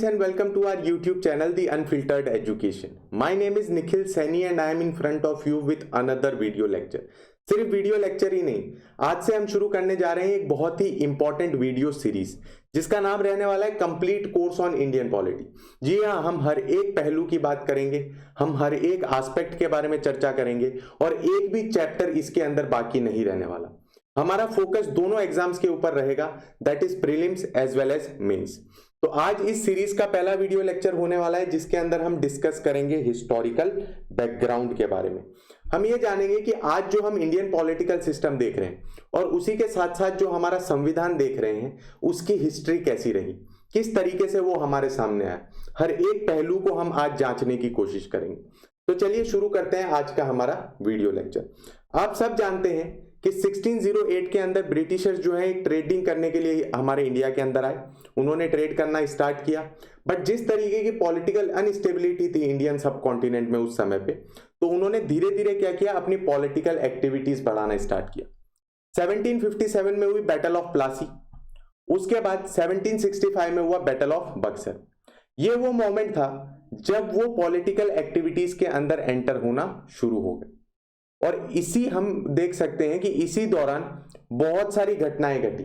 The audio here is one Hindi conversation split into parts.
friends and welcome to our YouTube channel The Unfiltered Education. My name is Nikhil Saini and I am in front of you with another video lecture. सिर्फ वीडियो लेक्चर ही नहीं, आज से हम शुरू करने जा रहे हैं एक बहुत ही इंपॉर्टेंट वीडियो सीरीज जिसका नाम रहने वाला है complete course on Indian polity. जी हाँ, हम हर एक पहलू की बात करेंगे, हम हर एक एस्पेक्ट के बारे में चर्चा करेंगे और एक भी चैप्टर इसके अंदर बाकी नहीं रहने वाला। हमारा फोकस दोनों एग्जाम्स के ऊपर रहेगा, that is prelims as well as mains. तो आज इस सीरीज का पहला वीडियो लेक्चर होने वाला है जिसके अंदर हम डिस्कस करेंगे हिस्टोरिकल बैकग्राउंड के बारे में। हम ये जानेंगे कि आज जो हम इंडियन पॉलिटिकल सिस्टम देख रहे हैं और उसी के साथ साथ जो हमारा संविधान देख रहे हैं उसकी हिस्ट्री कैसी रही, किस तरीके से वो हमारे सामने आया, हर एक पहलू को हम आज जांचने की कोशिश करेंगे। तो चलिए शुरू करते हैं आज का हमारा वीडियो लेक्चर। आप सब जानते हैं कि 1608 के अंदर ब्रिटिशर्स जो है ट्रेडिंग करने के लिए हमारे इंडिया के अंदर आए, उन्होंने ट्रेड करना स्टार्ट किया। बट जिस तरीके की पॉलिटिकल अनस्टेबिलिटी थी इंडियन सब कॉन्टिनेंट में उस समय पे, तो उन्होंने धीरे धीरे क्या किया, अपनी पॉलिटिकल एक्टिविटीज बढ़ाना स्टार्ट किया। 1757 में हुई बैटल ऑफ प्लासी, उसके बाद 1765 में हुआ बैटल ऑफ बक्सर। ये वो मोमेंट था जब वो पॉलिटिकल एक्टिविटीज के अंदर एंटर होना शुरू हो गए और इसी हम देख सकते हैं कि इसी दौरान बहुत सारी घटनाएं घटी।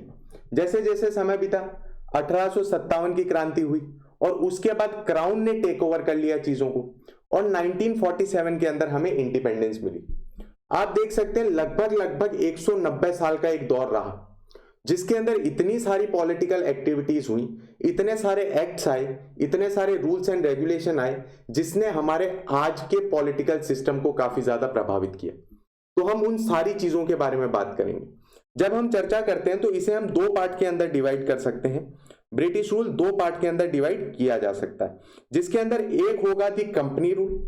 जैसे जैसे समय बीता 1857 की क्रांति हुई और उसके बाद क्राउन ने टेक ओवर कर लिया चीजों को और 1947 के अंदर हमें इंडिपेंडेंस मिली। आप देख सकते हैं लगभग 190 साल का एक दौर रहा जिसके अंदर इतनी सारी पॉलिटिकल एक्टिविटीज हुई, इतने सारे एक्ट्स आए, इतने सारे रूल्स एंड रेगुलेशन आए जिसने हमारे आज के पॉलिटिकल सिस्टम को काफी ज्यादा प्रभावित किया। तो हम उन सारी चीजों के बारे में बात करेंगे। जब हम चर्चा करते हैं तो इसे हम दो पार्ट के अंदर डिवाइड कर सकते हैं। ब्रिटिश रूल दो पार्ट के अंदर डिवाइड किया जा सकता है, जिसके अंदर एक होगा दी कंपनी रूल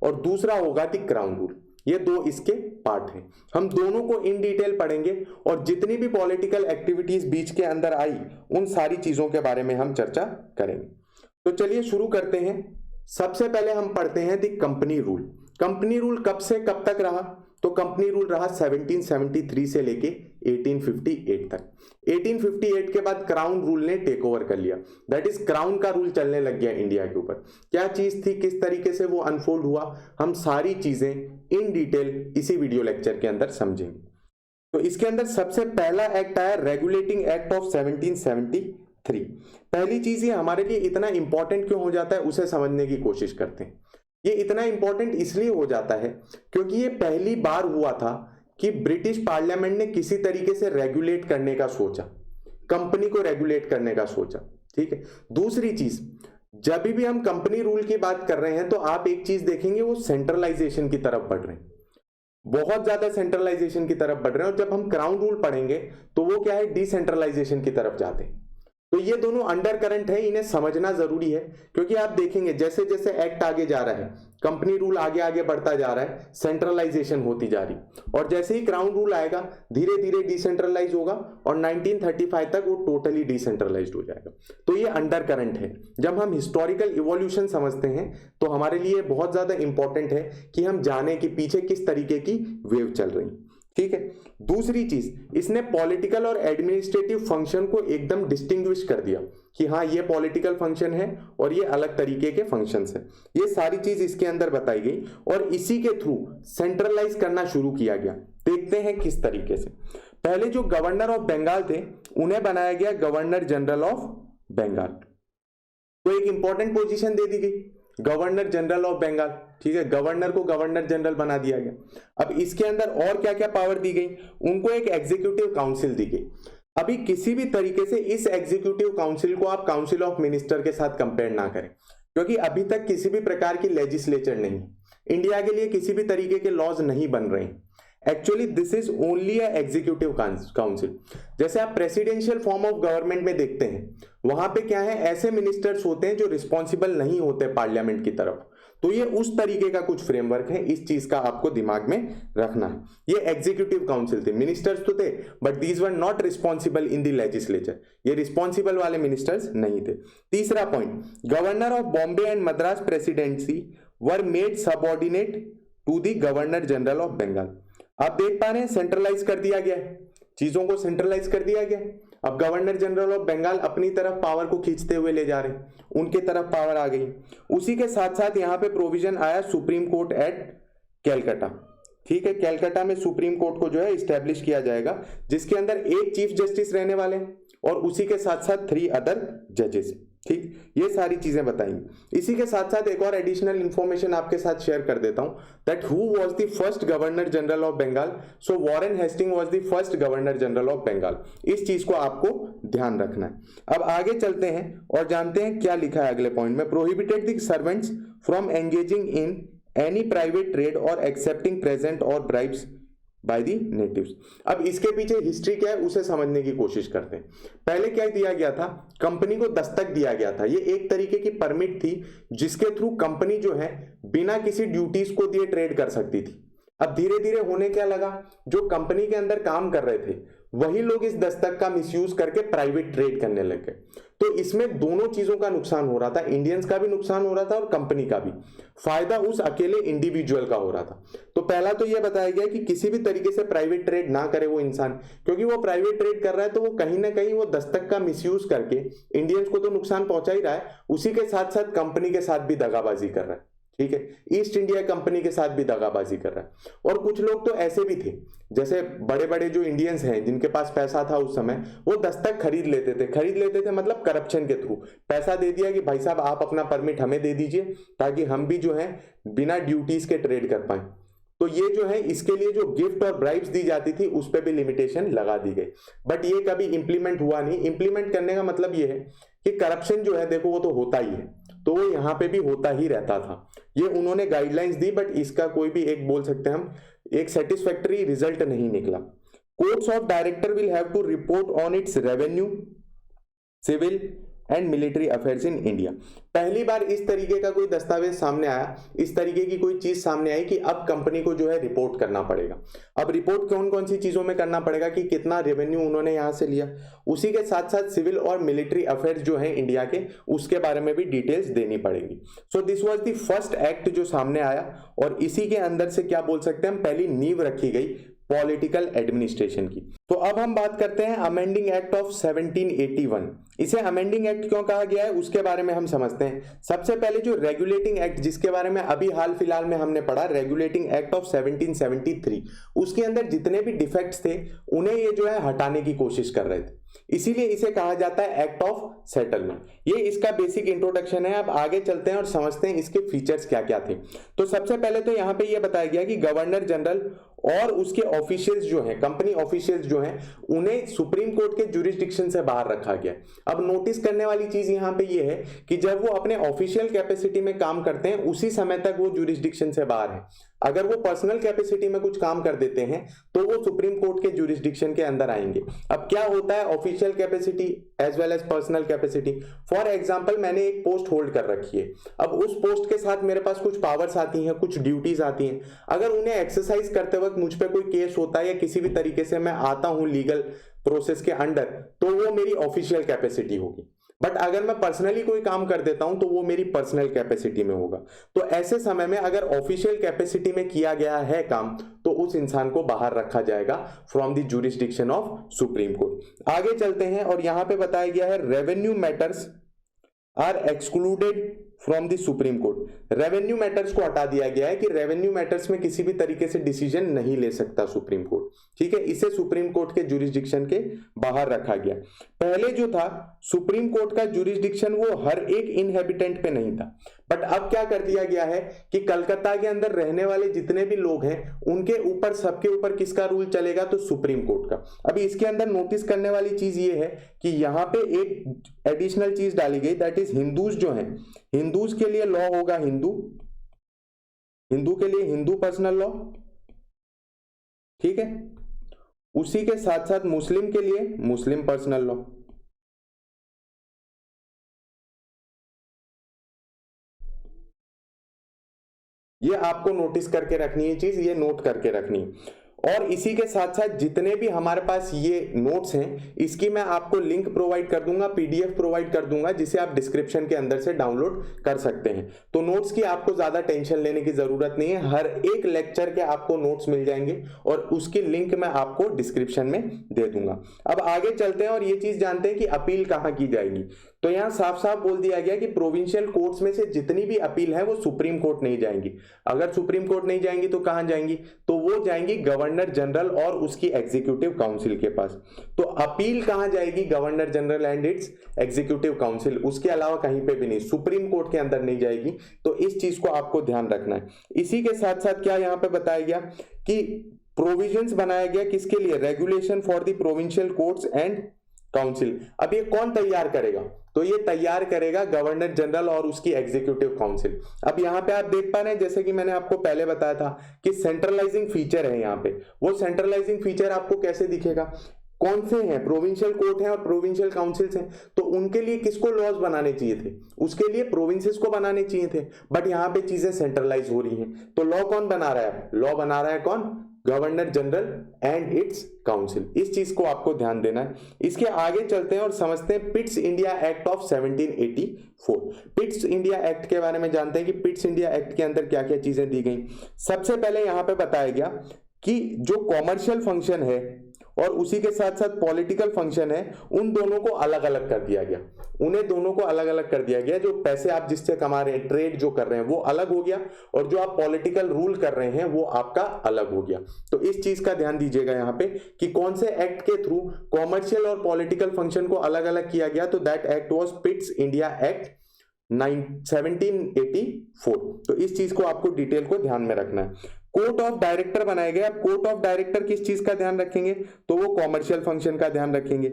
और दूसरा होगा दी क्राउन रूल। ये दो इसके पार्ट हैं। हम दोनों को इन डिटेल पढ़ेंगे और जितनी भी पॉलिटिकल एक्टिविटीज बीच के अंदर आई उन सारी चीजों के बारे में हम चर्चा करेंगे। तो चलिए शुरू करते हैं। सबसे पहले हम पढ़ते हैं दी कंपनी रूल। कंपनी रूल कब से कब तक रहा? तो कंपनी रूल रहा 1773 से लेके 1858 तक। 1858 के बाद क्राउन रूल ने टेक ओवर कर लिया, दैट इज क्राउन का रूल चलने लग गया इंडिया के ऊपर। क्या चीज थी, किस तरीके से वो अनफोल्ड हुआ, हम सारी चीजें इन डिटेल इसी वीडियो लेक्चर के अंदर समझेंगे। तो इसके अंदर सबसे पहला एक्ट आया रेगुलेटिंग एक्ट ऑफ 1773। पहली चीज ये हमारे लिए इतना इंपॉर्टेंट क्यों हो जाता है उसे समझने की कोशिश करते हैं। ये इतना इंपॉर्टेंट इसलिए हो जाता है क्योंकि ये पहली बार हुआ था कि ब्रिटिश पार्लियामेंट ने किसी तरीके से रेगुलेट करने का सोचा, कंपनी को रेगुलेट करने का सोचा। ठीक है। दूसरी चीज, जब भी हम कंपनी रूल की बात कर रहे हैं तो आप एक चीज देखेंगे, वो सेंट्रलाइजेशन की तरफ बढ़ रहे हैं, बहुत ज्यादा सेंट्रलाइजेशन की तरफ बढ़ रहे हैं। और जब हम क्राउन रूल पढ़ेंगे तो वो क्या है, डिसेंट्रलाइजेशन की तरफ जाते हैं। तो ये दोनों अंडर करंट है, इन्हें समझना जरूरी है क्योंकि आप देखेंगे जैसे जैसे एक्ट आगे जा रहा है, कंपनी रूल आगे आगे बढ़ता जा रहा है, सेंट्रलाइजेशन होती जा रही, और जैसे ही क्राउन रूल आएगा धीरे धीरे डिसेंट्रलाइज होगा और 1935 तक वो टोटली डिसेंट्रलाइज्ड हो जाएगा। तो ये अंडर करंट है। जब हम हिस्टोरिकल इवोल्यूशन समझते हैं तो हमारे लिए बहुत ज्यादा इंपॉर्टेंट है कि हम जाने कि पीछे किस तरीके की वेव चल रही। ठीक है। दूसरी चीज, इसने पॉलिटिकल और एडमिनिस्ट्रेटिव फंक्शन को एकदम डिस्टिंग्विश कर दिया कि हाँ ये पॉलिटिकल फंक्शन है और ये अलग तरीके के फंक्शंस है। ये सारी चीज इसके अंदर बताई गई और इसी के थ्रू सेंट्रलाइज करना शुरू किया गया। देखते हैं किस तरीके से। पहले जो गवर्नर ऑफ बंगाल थे उन्हें बनाया गया गवर्नर जनरल ऑफ बंगाल। तो एक इंपॉर्टेंट पोजीशन दे दी गई, गवर्नर जनरल ऑफ बंगाल। ठीक है, गवर्नर को गवर्नर जनरल बना दिया गया। अब इसके अंदर और क्या क्या पावर दी गई, उनको एक एग्जीक्यूटिव काउंसिल दी गई। अभी किसी भी तरीके से इस एग्जीक्यूटिव काउंसिल को आप काउंसिल ऑफ मिनिस्टर के साथ कंपेयर ना करें क्योंकि अभी तक किसी भी प्रकार की लेजिस्लेचर नहीं, इंडिया के लिए किसी भी तरीके के लॉज नहीं बन रहे हैं। Actually this is only a executive council. जैसे आप प्रेसिडेंशियल फॉर्म ऑफ गवर्नमेंट में देखते हैं, वहां पे क्या है, ऐसे मिनिस्टर्स होते हैं जो रिस्पॉन्सिबल नहीं होते पार्लियामेंट की तरफ। तो ये उस तरीके का कुछ फ्रेमवर्क है, इस चीज का आपको दिमाग में रखना है। ये एग्जीक्यूटिव काउंसिल थे, मिनिस्टर्स तो थे but these were not responsible in the legislature. ये रिस्पॉन्सिबल वाले मिनिस्टर्स नहीं थे। तीसरा point, governor of Bombay and Madras presidency were made subordinate to the governor general of Bengal. आप देख पा रहे हैं सेंट्रलाइज कर दिया गया है, चीजों को सेंट्रलाइज कर दिया गया है। अब गवर्नर जनरल ऑफ बंगाल अपनी तरफ पावर को खींचते हुए ले जा रहे हैं, उनके तरफ पावर आ गई। उसी के साथ साथ यहाँ पे प्रोविजन आया सुप्रीम कोर्ट एट कैलकाटा। ठीक है, कैलकाटा में सुप्रीम कोर्ट को जो है इस्टेब्लिश किया जाएगा, जिसके अंदर एक चीफ जस्टिस रहने वाले हैं और उसी के साथ साथ 3 अदर जजेस। ठीक, ये सारी चीजें बताएंगी। इसी के साथ साथ एक और एडिशनल इंफॉर्मेशन आपके साथ शेयर कर देता हूं, that who was the first governor general of Bengal. So Warren Hasting was the first governor general of Bengal. इस चीज को आपको ध्यान रखना है। अब आगे चलते हैं और जानते हैं क्या लिखा है अगले पॉइंट में। Prohibited the servants from engaging in any private trade और एक्सेप्टिंग प्रेजेंट और ब्राइब्स बाय दी नेटिव्स। अब इसके पीछे हिस्ट्री क्या है उसे समझने की कोशिश करते हैं। पहले क्या दिया गया था, कंपनी को दस्तक दिया गया था। ये एक तरीके की परमिट थी जिसके थ्रू कंपनी जो है बिना किसी ड्यूटीज को दिए ट्रेड कर सकती थी। अब धीरे धीरे होने क्या लगा, जो कंपनी के अंदर काम कर रहे थे वही लोग इस दस्तक का मिसयूज करके प्राइवेट ट्रेड करने लग गए। तो इसमें दोनों चीजों का नुकसान हो रहा था, इंडियंस का भी नुकसान हो रहा था और कंपनी का भी। फायदा उस अकेले इंडिविजुअल का हो रहा था। तो पहला तो यह बताया गया कि किसी भी तरीके से प्राइवेट ट्रेड ना करे वो इंसान, क्योंकि वो प्राइवेट ट्रेड कर रहा है तो वो कहीं ना कहीं वो दस्तक का मिसयूज करके इंडियंस को तो नुकसान पहुंचा ही रहा है, उसी के साथ साथ कंपनी के साथ भी दगाबाजी कर रहा है। ठीक है, ईस्ट इंडिया कंपनी के साथ भी दगाबाजी कर रहा है। और कुछ लोग तो ऐसे भी थे, जैसे बड़े बड़े जो इंडियंस हैं जिनके पास पैसा था उस समय, वो दस्तक खरीद लेते थे मतलब करप्शन के थ्रू पैसा दे दिया कि भाई साहब आप अपना परमिट हमें दे दीजिए ताकि हम भी जो है बिना ड्यूटीज के ट्रेड कर पाए। तो ये जो है इसके लिए जो गिफ्ट और ब्राइब्स दी जाती थी उस पर भी लिमिटेशन लगा दी गई, बट ये कभी इंप्लीमेंट हुआ नहीं। इंप्लीमेंट करने का मतलब ये है कि करप्शन जो है देखो वो तो होता ही है, तो वो यहाँ पे भी होता ही रहता था। ये उन्होंने गाइडलाइंस दी, बट इसका कोई भी एक बोल सकते हैं हम एक सेटिस्फैक्टरी रिजल्ट नहीं निकला। Courts of director will have to report on its revenue, civil and military affairs in India. पहली बार इस तरीके का कोई दस्तावेज सामने आया, इस तरीके की कोई चीज सामने आई कि अब कंपनी को जो है रिपोर्ट करना पड़ेगा। अब रिपोर्ट कौन कौन सी चीजों में करना पड़ेगा कि कितना रेवेन्यू उन्होंने यहां से लिया, उसी के साथ साथ सिविल और मिलिट्री अफेयर्स जो है इंडिया के उसके बारे में भी डिटेल्स देनी पड़ेगी। So this was the first act जो सामने आया और इसी के अंदर से क्या बोल सकते हैं हम, पहली नींव रखी गई पॉलिटिकल एडमिनिस्ट्रेशन की। तो अब हम बात करते हैं अमेंडिंग एक्ट ऑफ 1781। इसे अमेंडिंग एक्ट क्यों कहा गया है उसके बारे में हम समझते हैं। सबसे पहले जो रेगुलेटिंग एक्ट जिसके बारे में अभी हाल फिलहाल में हमने पढ़ा, रेगुलेटिंग एक्ट ऑफ 1773, उसके अंदर जितने भी डिफेक्ट्स थे उन्हें ये जो है हटाने की कोशिश कर रहे थे, इसीलिए इसे कहा जाता है एक्ट ऑफ सेटलमेंट। ये इसका बेसिक इंट्रोडक्शन है। अब आगे चलते हैं और समझते हैं इसके फीचर्स क्या क्या थे। तो सबसे पहले तो यहाँ पे ये बताया गया कि गवर्नर जनरल और उसके ऑफिशियल्स जो हैं, कंपनी ऑफिशियल्स जो हैं, उन्हें सुप्रीम कोर्ट के जुरिस्डिक्शन से बाहर रखा गया। अब नोटिस करने वाली चीज यहाँ पे ये है कि जब वो अपने ऑफिशियल कैपेसिटी में काम करते हैं उसी समय तक वो जुरिस्डिक्शन से बाहर है। अगर वो पर्सनल कैपेसिटी में कुछ काम कर देते हैं तो वो सुप्रीम कोर्ट के जुरिस्डिक्शन के अंदर आएंगे। अब क्या होता है official capacity as well as personal capacity. For example मैंने एक पोस्ट होल्ड कर रखी है, अब उस पोस्ट के साथ मेरे पास कुछ पावर्स आती हैं, कुछ ड्यूटीज आती हैं। अगर उन्हें एक्सरसाइज करते वक्त मुझ पे कोई केस होता है या किसी भी तरीके से मैं आता हूं लीगल प्रोसेस के अंडर, तो वो मेरी ऑफिशियल कैपेसिटी होगी। बट अगर मैं पर्सनली कोई काम कर देता हूं तो वो मेरी पर्सनल कैपेसिटी में होगा। तो ऐसे समय में अगर ऑफिशियल कैपेसिटी में किया गया है काम तो उस इंसान को बाहर रखा जाएगा from the jurisdiction of supreme court. आगे चलते हैं और यहां पे बताया गया है revenue matters are excluded from the supreme court. Revenue matters को हटा दिया गया है कि रेवेन्यू मैटर्स में किसी भी तरीके से डिसीजन नहीं ले सकता सुप्रीम कोर्ट। ठीक है, इसे सुप्रीम कोर्ट के जुरिस्डिक्शन के बाहर रखा गया। पहले जो था सुप्रीम कोर्ट का जुरिस्डिक्शन वो हर एक इनहेबिटेंट पे नहीं था, बट अब क्या कर दिया गया है कि कलकत्ता के अंदर रहने वाले जितने भी लोग हैं उनके ऊपर, सबके ऊपर किसका रूल चलेगा, तो सुप्रीम कोर्ट का। अभी इसके अंदर नोटिस करने वाली चीज ये है कि यहां पे एक एडिशनल चीज डाली गई, दैट इज हिंदूज जो हैं, हिंदूज के लिए लॉ होगा हिंदू, हिंदू के लिए हिंदू पर्सनल लॉ। ठीक है, उसी के साथ साथ मुस्लिम के लिए मुस्लिम पर्सनल लॉ। ये आपको नोटिस करके रखनी है चीज, ये नोट करके रखनी है। और इसी के साथ साथ जितने भी हमारे पास ये नोट्स हैं इसकी मैं आपको लिंक प्रोवाइड कर दूंगा, पीडीएफ प्रोवाइड कर दूंगा, जिसे आप डिस्क्रिप्शन के अंदर से डाउनलोड कर सकते हैं। तो नोट्स की आपको ज्यादा टेंशन लेने की जरूरत नहीं है, हर एक लेक्चर के आपको नोट्स मिल जाएंगे और उसकी लिंक मैं आपको डिस्क्रिप्शन में दे दूंगा। अब आगे चलते हैं और ये चीज जानते हैं कि अपील कहां की जाएगी। तो यहां साफ साफ बोल दिया गया कि प्रोविंशियल कोर्ट्स में से जितनी भी अपील है वो सुप्रीम कोर्ट नहीं जाएंगी। अगर सुप्रीम कोर्ट नहीं जाएंगी तो कहां जाएंगी, तो वो जाएंगी गवर्नर जनरल और उसकी एग्जीक्यूटिव काउंसिल के पास। तो अपील कहां जाएगी, governor general and it's executive council, उसके अलावा कहीं पे भी नहीं, सुप्रीम कोर्ट के अंदर नहीं जाएगी। तो इस चीज को आपको ध्यान रखना है। इसी के साथ साथ क्या यहां पे बताया गया कि प्रोविजंस बनाया गया किसके लिए, regulation for the provincial courts and council. अब ये कौन तैयार करेगा, तो ये तैयार करेगा गवर्नर जनरल और उसकी एग्जीक्यूटिव काउंसिल। अब यहाँ पे आप देख पा रहे हैं, जैसे कि मैंने आपको पहले बताया था कि सेंट्रलाइजिंग फीचर है यहाँ पे। वो सेंट्रलाइजिंग फीचर आपको कैसे दिखेगा, कौन से हैं, प्रोविंशियल कोर्ट हैं और प्रोविंशियल काउंसिल्स हैं, तो उनके लिए किसको लॉज बनाने चाहिए थे, उसके लिए प्रोविंसेस को बनाने चाहिए थे, बट यहाँ पे चीजें सेंट्रलाइज हो रही हैं। तो लॉ कौन बना रहा है, लॉ बना रहा है कौन, governor general and it's council. इस चीज को आपको ध्यान देना है। इसके आगे चलते हैं और समझते हैं Pitt's India act of 1784। Pitt's India act के बारे में जानते हैं कि पिट्स इंडिया एक्ट के अंदर क्या क्या चीजें दी गई। सबसे पहले यहां पे बताया गया कि जो कॉमर्शियल फंक्शन है और उसी के साथ साथ पॉलिटिकल फंक्शन है, उन दोनों को अलग अलग कर दिया गया। उन्हें दोनों को अलग अलग कर दिया गया। जो पैसे आप जिससे कमा रहे हैं, ट्रेड जो कर रहे हैं, वो अलग हो गया, और जो आप पॉलिटिकल रूल कर रहे हैं वो आपका अलग हो गया। तो इस चीज का ध्यान दीजिएगा यहाँ पे कि कौन से एक्ट के थ्रू कॉमर्शियल और पॉलिटिकल फंक्शन को अलग अलग किया गया। तो that act was Pitt's India act 1784। तो इस चीज को आपको डिटेल को ध्यान में रखना है। कोर्ट ऑफ डायरेक्टर बनाया गया। कोर्ट ऑफ डायरेक्टर किस चीज का ध्यान रखेंगे, तो वो कॉमर्शियल फंक्शन का ध्यान रखेंगे।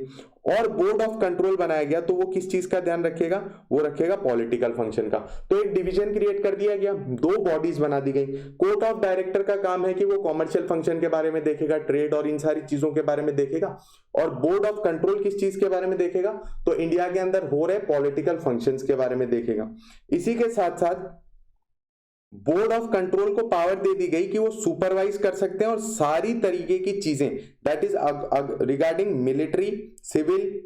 और बोर्ड ऑफ कंट्रोल बनाया गया, तो वो किस चीज का ध्यान रखेगा, वो रखेगा पॉलिटिकल फंक्शन का। तो एक डिवीजन क्रिएट कर दिया गया, दो बॉडीज बना दी गई। कोर्ट ऑफ डायरेक्टर का काम है कि वो कॉमर्शियल फंक्शन के बारे में देखेगा, ट्रेड और इन सारी चीजों के बारे में देखेगा। और बोर्ड ऑफ कंट्रोल किस चीज के बारे में देखेगा, तो इंडिया के अंदर हो रहे पॉलिटिकल फंक्शंस के बारे में देखेगा। इसी के साथ साथ बोर्ड ऑफ कंट्रोल को पावर दे दी गई कि वो सुपरवाइज कर सकते हैं और सारी तरीके की चीजें, that is regarding military, civil,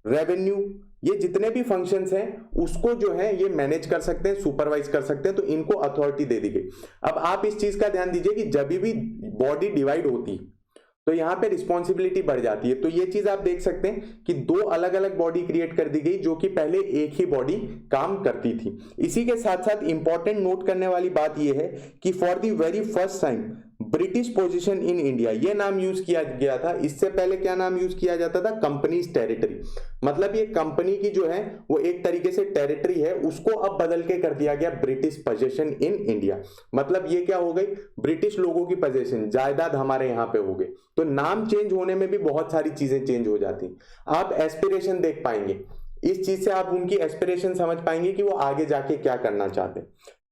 revenue, ये जितने भी फंक्शंस हैं उसको जो है ये मैनेज कर सकते हैं, सुपरवाइज कर सकते हैं। तो इनको अथॉरिटी दे दी गई। अब आप इस चीज का ध्यान दीजिए कि जब भी बॉडी डिवाइड होती है तो यहां पे रिस्पॉन्सिबिलिटी बढ़ जाती है। तो ये चीज आप देख सकते हैं कि दो अलग अलग बॉडी क्रिएट कर दी गई, जो कि पहले एक ही बॉडी काम करती थी। इसी के साथ साथ इंपॉर्टेंट नोट करने वाली बात यह है कि for the very first time British position in India, ये नाम यूज किया गया था। इससे पहले क्या नाम यूज किया जाता था, कंपनीज टेरिटरी। मतलब ये कंपनी की जो है वो एक तरीके से टेरिटरी है, उसको अब बदल के कर दिया गया ब्रिटिश पोजीशन इन इंडिया। मतलब ये क्या हो गई, ब्रिटिश लोगों की पोजीशन, जायदाद हमारे यहाँ पे हो गई। तो नाम चेंज होने में भी बहुत सारी चीजें चेंज हो जाती। आप एस्पिरेशन देख पाएंगे, इस चीज से आप उनकी एस्पिरेशन समझ पाएंगे कि वो आगे जाके क्या करना चाहते हैं।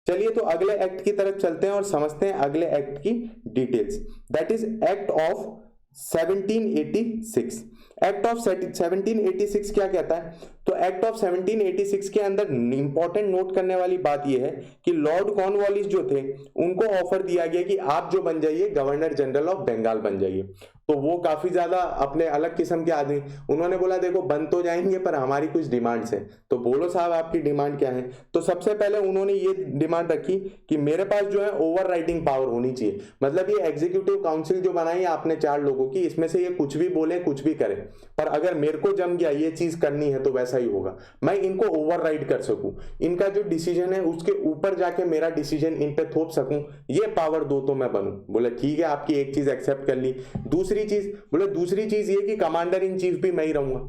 चलिए तो अगले एक्ट की तरफ चलते हैं और समझते हैं अगले एक्ट की details. That is act of 1786। Act of 1786 क्या कहता है, तो एक्ट ऑफ 1786 के अंदर इंपॉर्टेंट नोट करने वाली बात यह है कि लॉर्ड कॉर्नवालिस जो थे उनको ऑफर दिया गया कि आप जो बन जाइए गवर्नर जनरल ऑफ बंगाल बन जाइए। तो वो काफी ज्यादा अपने अलग किस्म के आदमी, उन्होंने बोला देखो बन तो जाएंगे पर हमारी कुछ डिमांड्स हैं। तो बोलो साहब आपकी डिमांड क्या है। तो सबसे पहले उन्होंने ये डिमांड रखी कि मेरे पास जो है ओवर राइटिंग पावर होनी चाहिए। मतलब ये एग्जीक्यूटिव काउंसिल जो बनाई है आपने 4 लोगों की, इसमें से ये कुछ भी बोले कुछ भी करें, पर अगर मेरे को जम गया ये चीज करनी है तो वैसा ही होगा। मैं इनको ओवर राइड कर सकूं, इनका जो डिसीजन है उसके ऊपर जाके मेरा डिसीजन इन पे थोप सकूं, ये पावर दो तो मैं बनूं। बोले ठीक है, आपकी एक चीज एक्सेप्ट कर ली। दूसरी चीज ये कि कमांडर इन चीफ भी मैं ही रहूंगा,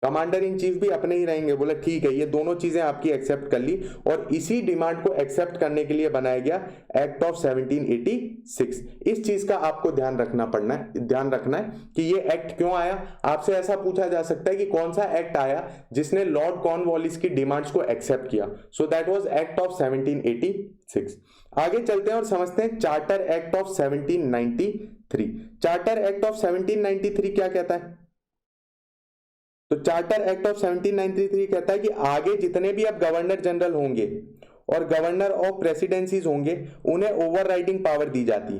कमांडर इन चीफ भी अपने ही रहेंगे। बोले ठीक है, ये दोनों चीजें आपकी एक्सेप्ट कर ली। और इसी डिमांड को एक्सेप्ट करने के लिए बनाया गया एक्ट ऑफ 1786। इस चीज का आपको ध्यान रखना है कि ये एक्ट क्यों आया। आपसे ऐसा पूछा जा सकता है कि कौन सा एक्ट आया जिसने लॉर्ड कॉर्नवालिस की डिमांड्स को एक्सेप्ट किया। So that was act of 1786। आगे चलते हैं और समझते हैं charter act of 1793। Charter act of 1793 क्या कहता है, तो चार्टर एक्ट ऑफ 1793 कहता है कि आगे जितने भी अब गवर्नर जनरल होंगे और गवर्नर ऑफ प्रेसिडेंसीज होंगे उन्हें ओवर राइडिंग पावर दी जाती है।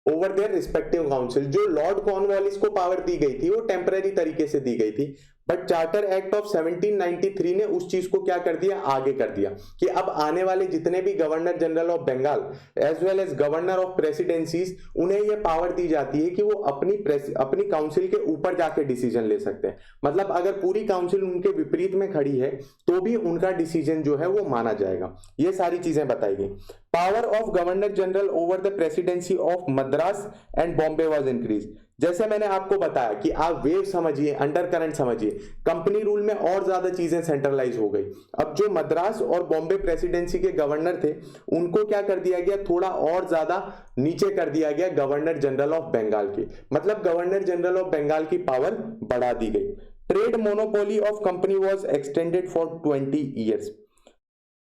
Over their respective council. जो लॉर्ड कॉर्नवालिस को पावर दी गई थी वो टेम्पररी तरीके से दी गई थी, बट चार्टर एक्ट ऑफ 1793 ने उस चीज को क्या कर दिया, आगे कर दिया कि अब आने वाले जितने भी governor general of Bengal as well as governor of presidencies, उन्हें यह पावर दी जाती है कि वो अपनी काउंसिल के ऊपर जाके डिसीजन ले सकते हैं। मतलब अगर पूरी काउंसिल उनके विपरीत में खड़ी है तो भी उनका डिसीजन जो है वो माना जाएगा। ये सारी चीजें बताई गई। Power of governor general over the presidency of Madras and Bombay was increase. जैसे मैंने आपको बताया कि आप वेव समझिए, अंडर करंट समझिए, कंपनी रूल में और ज्यादा चीजें सेंट्रलाइज हो गई। अब जो मद्रास और बॉम्बे प्रेसिडेंसी के गवर्नर थे उनको क्या कर दिया गया, थोड़ा और ज्यादा नीचे कर दिया गया गवर्नर जनरल ऑफ बंगाल के, मतलब गवर्नर जनरल ऑफ बंगाल की पावर बढ़ा दी गई। Trade monopoly of company was extended for 20 years.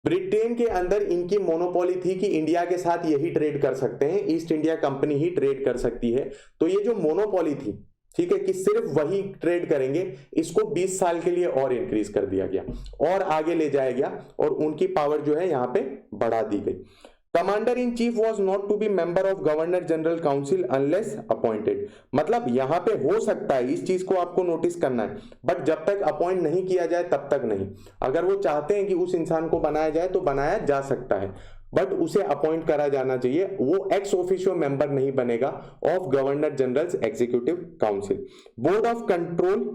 Britain के अंदर इनकी मोनोपोली थी कि इंडिया के साथ यही ट्रेड कर सकते हैं, ईस्ट इंडिया कंपनी ही ट्रेड कर सकती है। तो ये जो मोनोपोली थी, ठीक है, कि सिर्फ वही ट्रेड करेंगे, इसको 20 साल के लिए और इंक्रीज कर दिया गया और आगे ले जाया गया और उनकी पावर जो है यहां पे बढ़ा दी गई। Commander in chief was not to be member of governor general council unless appointed. मतलब यहां पे हो सकता है, इस चीज को आपको नोटिस करना है, बट जब तक अपॉइंट नहीं किया जाए तब तक नहीं। अगर वो चाहते हैं कि उस इंसान को बनाया जाए तो बनाया जा सकता है, बट उसे अपॉइंट करा जाना चाहिए। वो एक्स ऑफिशियो मेंबर नहीं बनेगा of governor general executive council. Board of control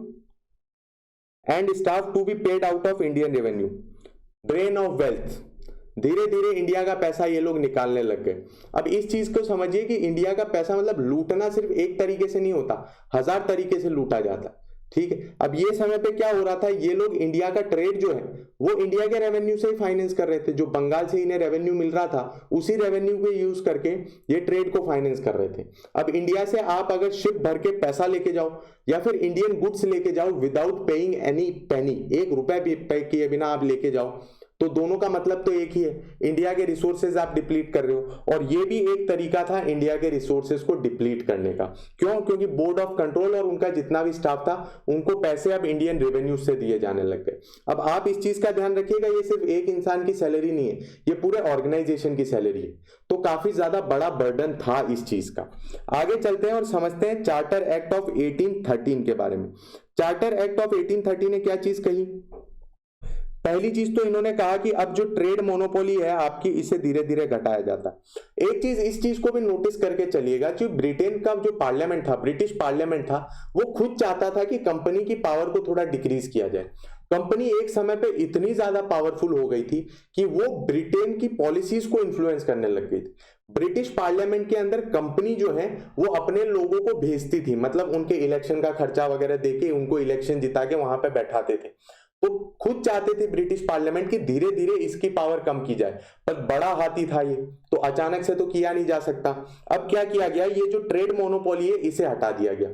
and staff to be paid out of Indian revenue. Drain of wealth, धीरे धीरे इंडिया का पैसा ये लोग निकालने लग गए। अब इस चीज को समझिए कि इंडिया का पैसा मतलब लूटना सिर्फ एक तरीके से नहीं होता, 1000 तरीके से लूटा जाता, ठीक है। अब ये समय पे क्या हो रहा था, ये लोग इंडिया का ट्रेड जो है वो इंडिया के रेवेन्यू से ही फाइनेंस कर रहे थे। जो बंगाल से इन्हें रेवेन्यू मिल रहा था उसी रेवेन्यू को यूज करके ये ट्रेड को फाइनेंस कर रहे थे। अब इंडिया से आप अगर शिप भर के पैसा लेके जाओ या फिर इंडियन गुड्स लेके जाओ विदाउट पेइंग एनी पेनी, 1 रुपए भी पे किए बिना आप लेके जाओ, तो दोनों का मतलब तो एक ही है, इंडिया के रिसोर्सेज आप डिप्लीट कर रहे हो। और ये भी एक तरीका था इंडिया के रिसोर्सेज को डिप्लीट करने का। क्यों? क्योंकि बोर्ड ऑफ कंट्रोल और उनका जितना भी स्टाफ था उनको पैसे अब इंडियन रेवेन्यू से दिए जाने लग गए। अब आप इस चीज का ध्यान रखिएगा, ये सिर्फ एक इंसान की सैलरी नहीं है, ये पूरे ऑर्गेनाइजेशन की सैलरी है। तो काफी ज्यादा बड़ा बर्डन था इस चीज का। आगे चलते हैं और समझते हैं चार्टर एक्ट ऑफ 1813 के बारे में। चार्टर एक्ट ऑफ 1813 ने क्या चीज कही? पहली चीज तो इन्होंने कहा कि अब जो ट्रेड मोनोपोली है आपकी, इसे धीरे धीरे घटाया जाता है। एक चीज, इस चीज को भी नोटिस करके चलिएगा, जो ब्रिटेन का जो पार्लियामेंट था, ब्रिटिश पार्लियामेंट था, वो खुद चाहता था कि कंपनी की पावर को थोड़ा डिक्रीज किया जाए। कंपनी एक समय पे इतनी ज्यादा पावरफुल हो गई थी कि वो ब्रिटेन की पॉलिसीज को इन्फ्लुएंस करने लग गई थी। ब्रिटिश पार्लियामेंट के अंदर कंपनी जो है वो अपने लोगों को भेजती थी, मतलब उनके इलेक्शन का खर्चा वगैरह देके उनको इलेक्शन जिता के वहां पे बैठाते थे। तो खुद चाहते थे ब्रिटिश पार्लियामेंट कि धीरे धीरे इसकी पावर कम की जाए, पर बड़ा हाथी था ये, तो अचानक से तो किया नहीं जा सकता। अब क्या किया गया, ये जो ट्रेड मोनोपोली है इसे हटा दिया गया।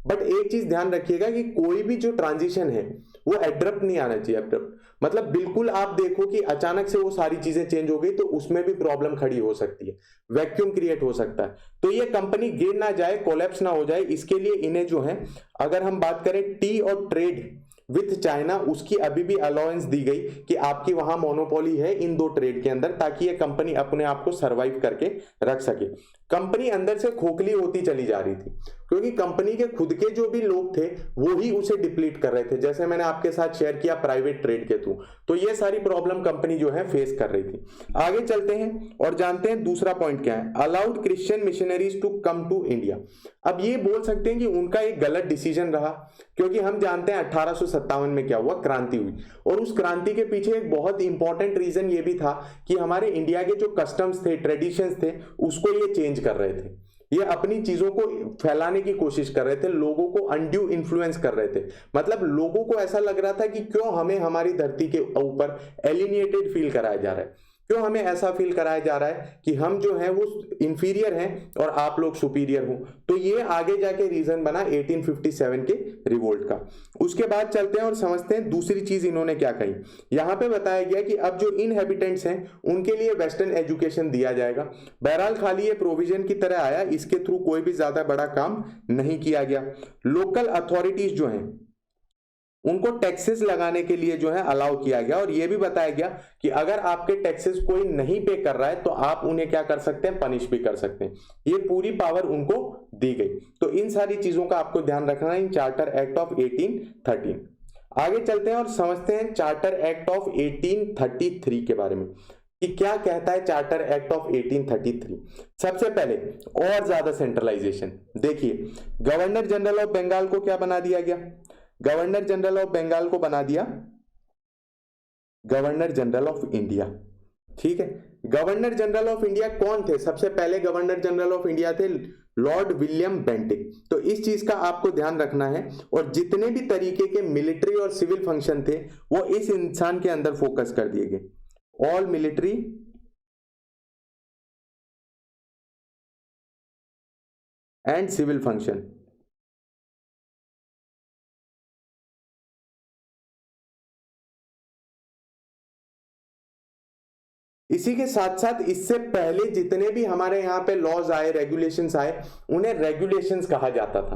बट एक चीज ध्यान रखिएगा कि कोई भी जो ट्रांजिशन है वो एब्रप्ट नहीं आना चाहिए। एब्रप्ट मतलब बिल्कुल आप देखो कि अचानक से वो सारी चीजें चेंज हो गई तो उसमें भी प्रॉब्लम खड़ी हो सकती है, वैक्यूम क्रिएट हो सकता है। तो ये कंपनी गिर ना जाए, कोलैप्स ना हो जाए, इसके लिए इन्हें जो है, अगर हम बात करें टी और ट्रेड विथ चाइना, उसकी अभी भी अलाउंस दी गई कि आपकी वहां मोनोपोली है इन 2 ट्रेड के अंदर, ताकि ये कंपनी अपने आप को सरवाइव करके रख सके। कंपनी अंदर से खोखली होती चली जा रही थी क्योंकि कंपनी के खुद के जो भी लोग थे वो ही उसे डिप्लीट कर रहे थे, जैसे मैंने आपके साथ शेयर किया प्राइवेट ट्रेड के थ्रू। तो ये सारी प्रॉब्लम कंपनी जो है फेस कर रही थी। आगे चलते हैं और जानते हैं दूसरा पॉइंट क्या है। Allowed Christian missionaries to come to India. अब ये बोल सकते हैं कि उनका एक गलत डिसीजन रहा, क्योंकि हम जानते हैं 1857 में क्या हुआ, क्रांति हुई, और उस क्रांति के पीछे एक बहुत इंपॉर्टेंट रीजन ये भी था कि हमारे इंडिया के जो कस्टम्स थे, ट्रेडिशंस थे, उसको ये चेंज कर रहे थे। ये अपनी चीजों को फैलाने की कोशिश कर रहे थे, लोगों को अनड्यू इन्फ्लुएंस कर रहे थे। मतलब लोगों को ऐसा लग रहा था कि क्यों हमें हमारी धरती के ऊपर एलिनिएटेड फील कराया जा रहा है, क्यों हमें ऐसा फील कराया जा रहा है कि हम जो है वो इंफीरियर हैं और आप लोग सुपीरियर हो। तो ये आगे जाके रीजन बना 1857 के रिवोल्ट का। उसके बाद चलते हैं और समझते हैं दूसरी चीज इन्होंने क्या कही। यहां पे बताया गया कि अब जो इनहेबिटेंट्स हैं उनके लिए वेस्टर्न एजुकेशन दिया जाएगा। बहरहाल खाली ये प्रोविजन की तरह आया, इसके थ्रू कोई भी ज्यादा बड़ा काम नहीं किया गया। लोकल अथॉरिटीज जो हैं उनको टैक्सेस लगाने के लिए जो है अलाउ किया गया, और ये भी बताया गया कि अगर आपके टैक्सेस कोई नहीं पे कर रहा है तो आप उन्हें क्या कर सकते हैं, पनिश भी कर सकते हैं। ये पूरी पावर उनको दी गई। तो इन सारी चीजों का आपको ध्यान रखना है इन चार्टर एक्ट ऑफ 1813। आगे चलते हैं और समझते हैं चार्टर एक्ट ऑफ 1833 के बारे में कि क्या कहता है चार्टर एक्ट ऑफ 1833। सबसे पहले और ज्यादा सेंट्रलाइजेशन देखिए, गवर्नर जनरल ऑफ बंगाल को क्या बना दिया गया, गवर्नर जनरल ऑफ बंगाल को बना दिया गवर्नर जनरल ऑफ इंडिया। ठीक है, गवर्नर जनरल ऑफ इंडिया कौन थे, सबसे पहले गवर्नर जनरल ऑफ इंडिया थे लॉर्ड विलियम बेंटिक। तो इस चीज का आपको ध्यान रखना है, और जितने भी तरीके के मिलिट्री और सिविल फंक्शन थे वो इस इंसान के अंदर फोकस कर दिए गए। All military and civil function. इसी के साथ साथ इससे पहले जितने भी हमारे यहाँ पे लॉज आए, रेगुलेशंस आए, उन्हें रेगुलेशंस कहा जाता था,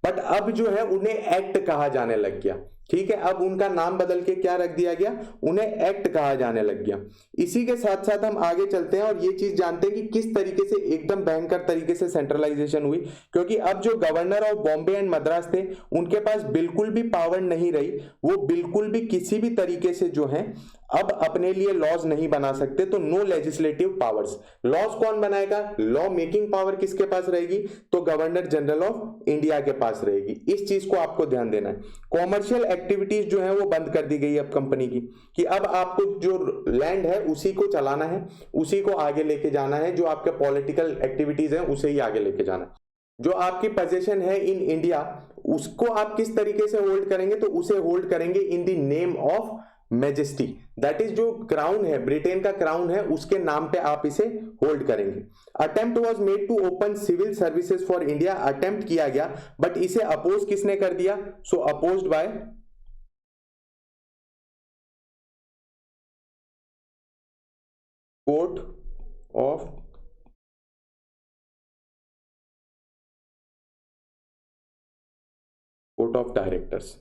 बट अब जो है उन्हें एक्ट कहा जाने लग गया। ठीक है, अब उनका नाम बदल के क्या रख दिया गया, उन्हें एक्ट कहा जाने लग गया। इसी के साथ साथ हम आगे चलते हैं और ये चीज जानते हैं कि किस तरीके से एकदम भयंकर तरीके से सेंट्रलाइजेशन हुई, क्योंकि अब जो governor of Bombay and Madras थे उनके पास बिल्कुल भी पावर नहीं रही, वो बिल्कुल भी किसी भी तरीके से जो है अब अपने लिए लॉज नहीं बना सकते। तो नो लेजिस्लेटिव पावर्स, लॉज कौन बनाएगा, लॉ मेकिंग पावर किसके पास रहेगी, तो गवर्नर जनरल ऑफ इंडिया के पास रहेगी। इस चीज को आपको ध्यान देना है। कॉमर्शियल एक्टिविटीज जो है वो बंद कर दी गई अब कंपनी की, कि अब आपको जो लैंड है उसी को चलाना है, उसी को आगे लेके जाना है, जो आपके पॉलिटिकल एक्टिविटीज है उसे ही आगे लेके जाना है। जो आपकी पोजीशन है इन इंडिया उसको आप किस तरीके से होल्ड करेंगे, तो उसे होल्ड करेंगे in the name of majesty, that is जो क्राउन है, ब्रिटेन का क्राउन है, उसके नाम पे आप इसे होल्ड करेंगे। Attempt was made to open civil services for India, attempt किया गया, बट इसे अपोज किसने कर दिया, so opposed by court of directors.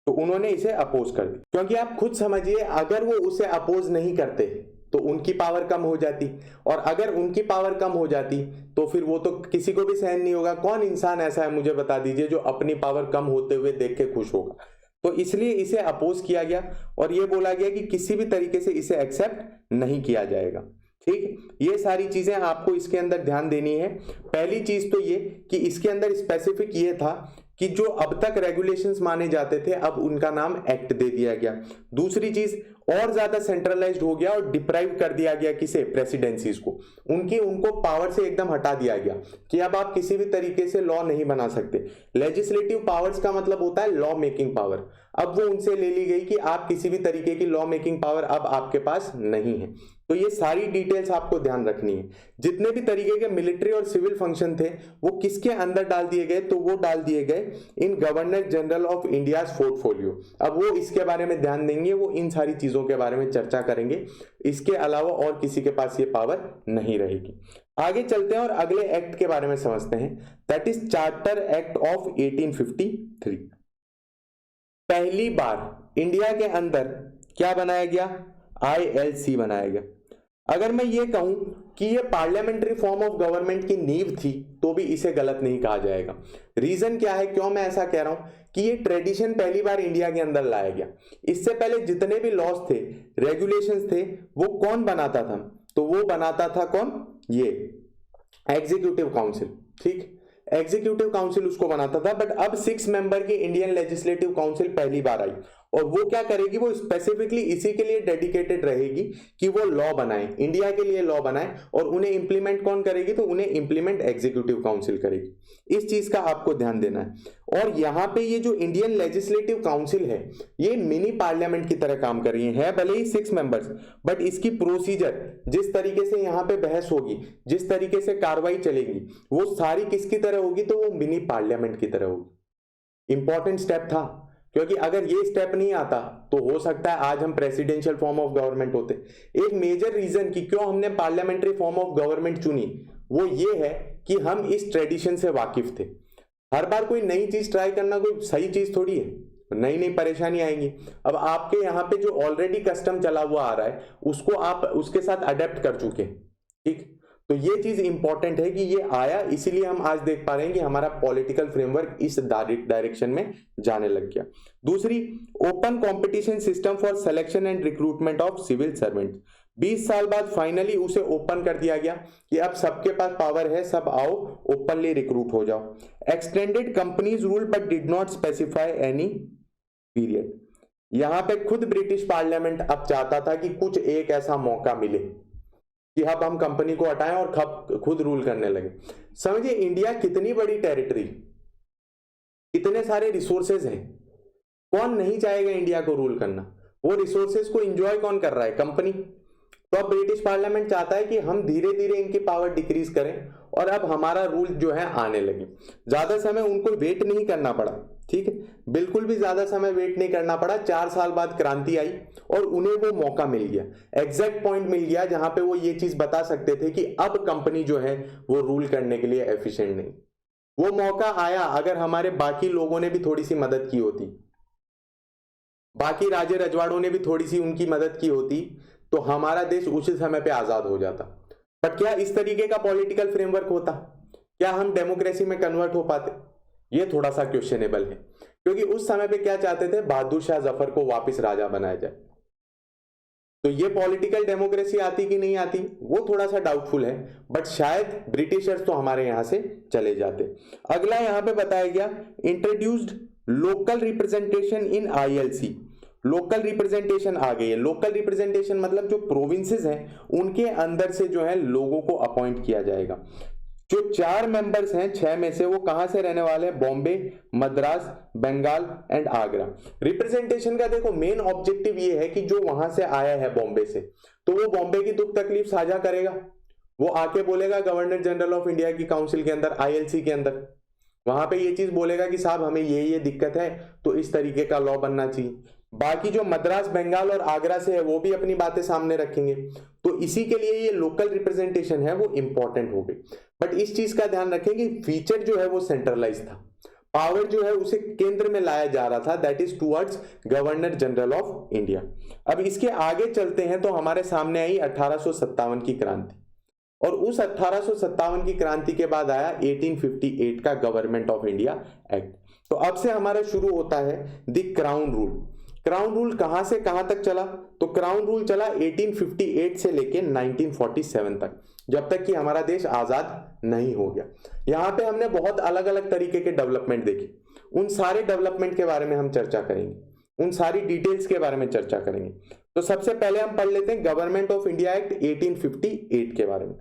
तो उन्होंने इसे अपोज कर दी, क्योंकि आप खुद समझिए अगर वो उसे अपोज नहीं करते तो उनकी पावर कम हो जाती, और अगर उनकी पावर कम हो जाती तो फिर वो तो किसी को भी सहन नहीं होगा। कौन इंसान ऐसा है मुझे बता दीजिए जो अपनी पावर कम होते हुए देख के खुश होगा। तो इसलिए इसे अपोज किया गया और ये बोला गया कि किसी भी तरीके से इसे एक्सेप्ट नहीं किया जाएगा। ठीक, ये सारी चीजें आपको इसके अंदर ध्यान देनी है। पहली चीज तो ये कि इसके अंदर स्पेसिफिक ये था कि जो अब तक रेगुलेशंस माने जाते थे अब उनका नाम एक्ट दे दिया गया। दूसरी चीज और ज्यादा सेंट्रलाइज्ड हो गया और डिप्राइव कर दिया गया किसे, प्रेसिडेंसीज को, उनको पावर से एकदम हटा दिया गया कि अब आप किसी भी तरीके से लॉ नहीं बना सकते। लेजिस्लेटिव पावर्स का मतलब होता है लॉ मेकिंग पावर, अब वो उनसे ले ली गई कि आप किसी भी तरीके की लॉ मेकिंग पावर अब आपके पास नहीं है। तो ये सारी डिटेल्स आपको ध्यान रखनी है। जितने भी तरीके के मिलिट्री और सिविल फंक्शन थे वो किसके अंदर डाल दिए गए, तो वो डाल दिए गए in governor general of India's portfolio. अब वो इसके बारे में ध्यान देंगे, वो इन सारी चीजों के बारे में चर्चा करेंगे। इसके अलावा और किसी के पास ये पावर नहीं रहेगी। आगे चलते हैं और अगले एक्ट के बारे में समझते हैं, that is charter act of 1853। पहली बार इंडिया के अंदर क्या बनाया गया, ILC बनाया गया। अगर मैं ये कहूं कि ये पार्लियामेंट्री फॉर्म ऑफ गवर्नमेंट की नींव थी तो भी इसे गलत नहीं कहा जाएगा। रीजन क्या है, क्यों मैं ऐसा कह रहा हूं कि ये ट्रेडिशन पहली बार इंडिया के अंदर लाया गया। इससे पहले जितने भी लॉज थे, रेगुलेशंस थे, वो कौन बनाता था, तो वो बनाता था कौन, ये एग्जीक्यूटिव काउंसिल। ठीक, एग्जीक्यूटिव काउंसिल उसको बनाता था। बट अब 6 मेंबर की इंडियन लेजिस्लेटिव काउंसिल पहली बार आई और वो क्या करेगी, वो स्पेसिफिकली इसी के लिए डेडिकेटेड रहेगी कि वो लॉ बनाए, इंडिया के लिए लॉ बनाए, और उन्हें इंप्लीमेंट कौन करेगी, तो उन्हें इंप्लीमेंट एग्जीक्यूटिव काउंसिल करेगी। इस चीज का आपको ध्यान देना है। और यहाँ पे ये जो इंडियन लेजिस्लेटिव काउंसिल है ये मिनी पार्लियामेंट की तरह काम कर रही है भले ही 6 मेंबर्स, बट इसकी प्रोसीजर, जिस तरीके से यहाँ पे बहस होगी, जिस तरीके से कार्रवाई चलेगी, वो सारी किसकी तरह होगी, तो वो मिनी पार्लियामेंट की तरह होगी। इंपॉर्टेंट स्टेप था, क्योंकि अगर ये स्टेप नहीं आता तो हो सकता है आज हम प्रेसिडेंशियल फॉर्म ऑफ गवर्नमेंट होते। एक मेजर रीजन कि क्यों हमने पार्लियामेंट्री फॉर्म ऑफ गवर्नमेंट चुनी वो ये है कि हम इस ट्रेडिशन से वाकिफ थे। हर बार कोई नई चीज ट्राई करना कोई सही चीज थोड़ी है। नई नई परेशानी आएंगी। अब आपके यहाँ पे जो ऑलरेडी कस्टम चला हुआ आ रहा है उसको आप उसके साथ अडेप्ट कर चुके हैं, ठीक। तो ये चीज इंपॉर्टेंट है कि ये आया, इसीलिए हम आज देख पा रहे हैं कि हमारा पॉलिटिकल फ्रेमवर्क इस डायरेक्शन में जाने लग गया। दूसरी, open competition system for selection and recruitment of civil servant. 20 साल बाद फाइनली उसे ओपन कर दिया गया कि अब सबके पास पावर है, सब आओ ओपनली रिक्रूट हो जाओ। Extended companies rule but did not specify any period. यहां पे खुद ब्रिटिश पार्लियामेंट अब चाहता था कि कुछ एक ऐसा मौका मिले कि अब हम कंपनी को हटाएं और खुद रूल करने लगे। समझिए इंडिया कितनी बड़ी टेरिटरी, कितने सारे रिसोर्सेज हैं, कौन नहीं चाहेगा इंडिया को रूल करना। वो रिसोर्सेज को एंजॉय कौन कर रहा है? कंपनी। तो अब ब्रिटिश पार्लियामेंट चाहता है कि हम धीरे धीरे इनकी पावर डिक्रीज करें और अब हमारा रूल जो है आने लगे। ज्यादा समय उनको वेट नहीं करना पड़ा, ठीक है, बिल्कुल भी ज्यादा समय वेट नहीं करना पड़ा। 4 साल बाद क्रांति आई और उन्हें वो मौका मिल गया, एग्जैक्ट पॉइंट मिल गया जहां पे वो ये चीज बता सकते थे कि अब कंपनी जो है वो रूल करने के लिए एफिशिएंट नहीं। वो मौका आया अगर हमारे बाकी लोगों ने भी थोड़ी सी मदद की होती, बाकी राजे रजवाड़ों ने भी थोड़ी सी उनकी मदद की होती, तो हमारा देश उसी समय पे आजाद हो जाता। बट क्या इस तरीके का पॉलिटिकल फ्रेमवर्क होता? क्या हम डेमोक्रेसी में कन्वर्ट हो पाते? ये थोड़ा सा क्वेश्चनेबल है, क्योंकि उस समय पे क्या चाहते थे? बहादुर शाह जफर को वापस राजा बनाया जाए। तो ये पॉलिटिकल डेमोक्रेसी आती कि नहीं आती, वो थोड़ा सा डाउटफुल है, बट शायद ब्रिटिशर्स तो हमारे यहां से चले जाते। अगला यहां पे बताया गया, introduced local representation in ILC. Local representation आ गई है। लोकल रिप्रेजेंटेशन मतलब जो प्रोविंसेस हैं उनके अंदर से जो है लोगों को अपॉइंट किया जाएगा। जो 4 मेंबर्स हैं 6 में से, वो कहां से रहने वाले हैं? बॉम्बे, मद्रास, बंगाल एंड आगरा। रिप्रेजेंटेशन का देखो मेन ऑब्जेक्टिव ये है कि जो वहां से आया है बॉम्बे से, तो वो बॉम्बे की दुख तकलीफ साझा करेगा। वो आके बोलेगा गवर्नर जनरल ऑफ इंडिया की काउंसिल के अंदर, आईएलसी के अंदर, वहां पे ये चीज बोलेगा कि साहब हमें ये दिक्कत है, तो इस तरीके का लॉ बनना चाहिए। बाकी जो मद्रास, बंगाल और आगरा से है वो भी अपनी बातें सामने रखेंगे। तो इसी के लिए ये लोकल रिप्रेजेंटेशन है वो इंपॉर्टेंट हो गई। बट इस चीज का ध्यान रखें कि फीचर जो है वो सेंट्रलाइज था, पावर जो है उसे केंद्र में लाया जा रहा था, that is towards governor general of India. अब इसके आगे चलते हैं तो हमारे सामने आई 1857 की क्रांति, और उस 1857 की क्रांति के बाद आया 1858 का गवर्नमेंट ऑफ इंडिया एक्ट। तो अब से हमारा शुरू होता है the crown rule. Crown rule कहां से कहां तक चला? तो क्राउन रूल चला 1858 से लेके 1947 तक, जब तक कि हमारा देश आजाद नहीं हो गया। यहां पे हमने बहुत अलग अलग तरीके के डेवलपमेंट देखे, उन सारे डेवलपमेंट के बारे में हम चर्चा करेंगे, उन सारी डिटेल्स के बारे में चर्चा करेंगे। तो सबसे पहले हम पढ़ लेते हैं गवर्नमेंट ऑफ इंडिया एक्ट 1858 के बारे में।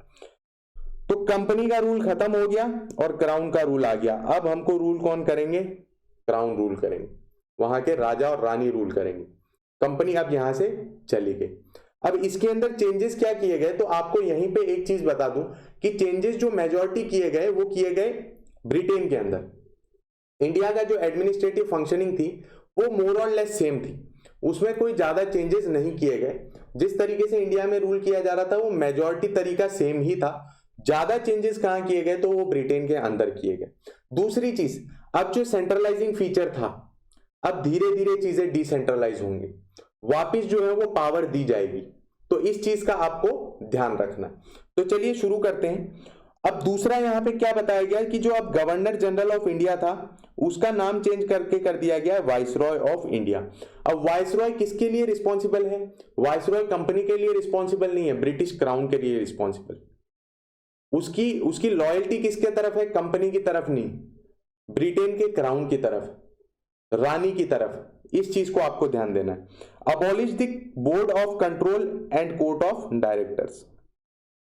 तो कंपनी का रूल खत्म हो गया और क्राउन का रूल आ गया। अब हमको रूल कौन करेंगे? क्राउन रूल करेंगे, वहां के राजा और रानी रूल करेंगे। कंपनी अब यहां से चली गई। अब इसके अंदर चेंजेस क्या किए गए? तो आपको यहीं पे एक चीज बता दूं कि चेंजेस जो मेजॉरिटी किए गए वो किए गए ब्रिटेन के अंदर। इंडिया का जो एडमिनिस्ट्रेटिव फंक्शनिंग थी वो मोर और लेस सेम थी, उसमें कोई ज्यादा चेंजेस नहीं किए गए। जिस तरीके से इंडिया में रूल किया जा रहा था वो मेजॉरिटी तरीका सेम ही था। ज्यादा चेंजेस कहां किए गए? तो वो ब्रिटेन के अंदर किए गए। दूसरी चीज, अब जो सेंट्रलाइजिंग फीचर था, अब धीरे धीरे चीजें डिसेंट्रलाइज होंगी, वापिस जो है वो पावर दी जाएगी। तो इस चीज का आपको ध्यान रखना। तो चलिए शुरू करते हैं। अब दूसरा यहां पे क्या बताया गया कि जो अब गवर्नर जनरल ऑफ इंडिया था उसका नाम चेंज करके कर दिया गया वाइसरॉय ऑफ इंडिया। अब वाइसरॉय किसके लिए रिस्पॉन्सिबल है? वाइसरॉय कंपनी के लिए रिस्पॉन्सिबल नहीं है, ब्रिटिश क्राउन के लिए रिस्पॉन्सिबल। उसकी उसकी लॉयल्टी किसके तरफ है? कंपनी की तरफ नहीं, ब्रिटेन के क्राउन की तरफ, रानी की तरफ। इस चीज को आपको ध्यान देना है। Abolish the board of control and court of directors.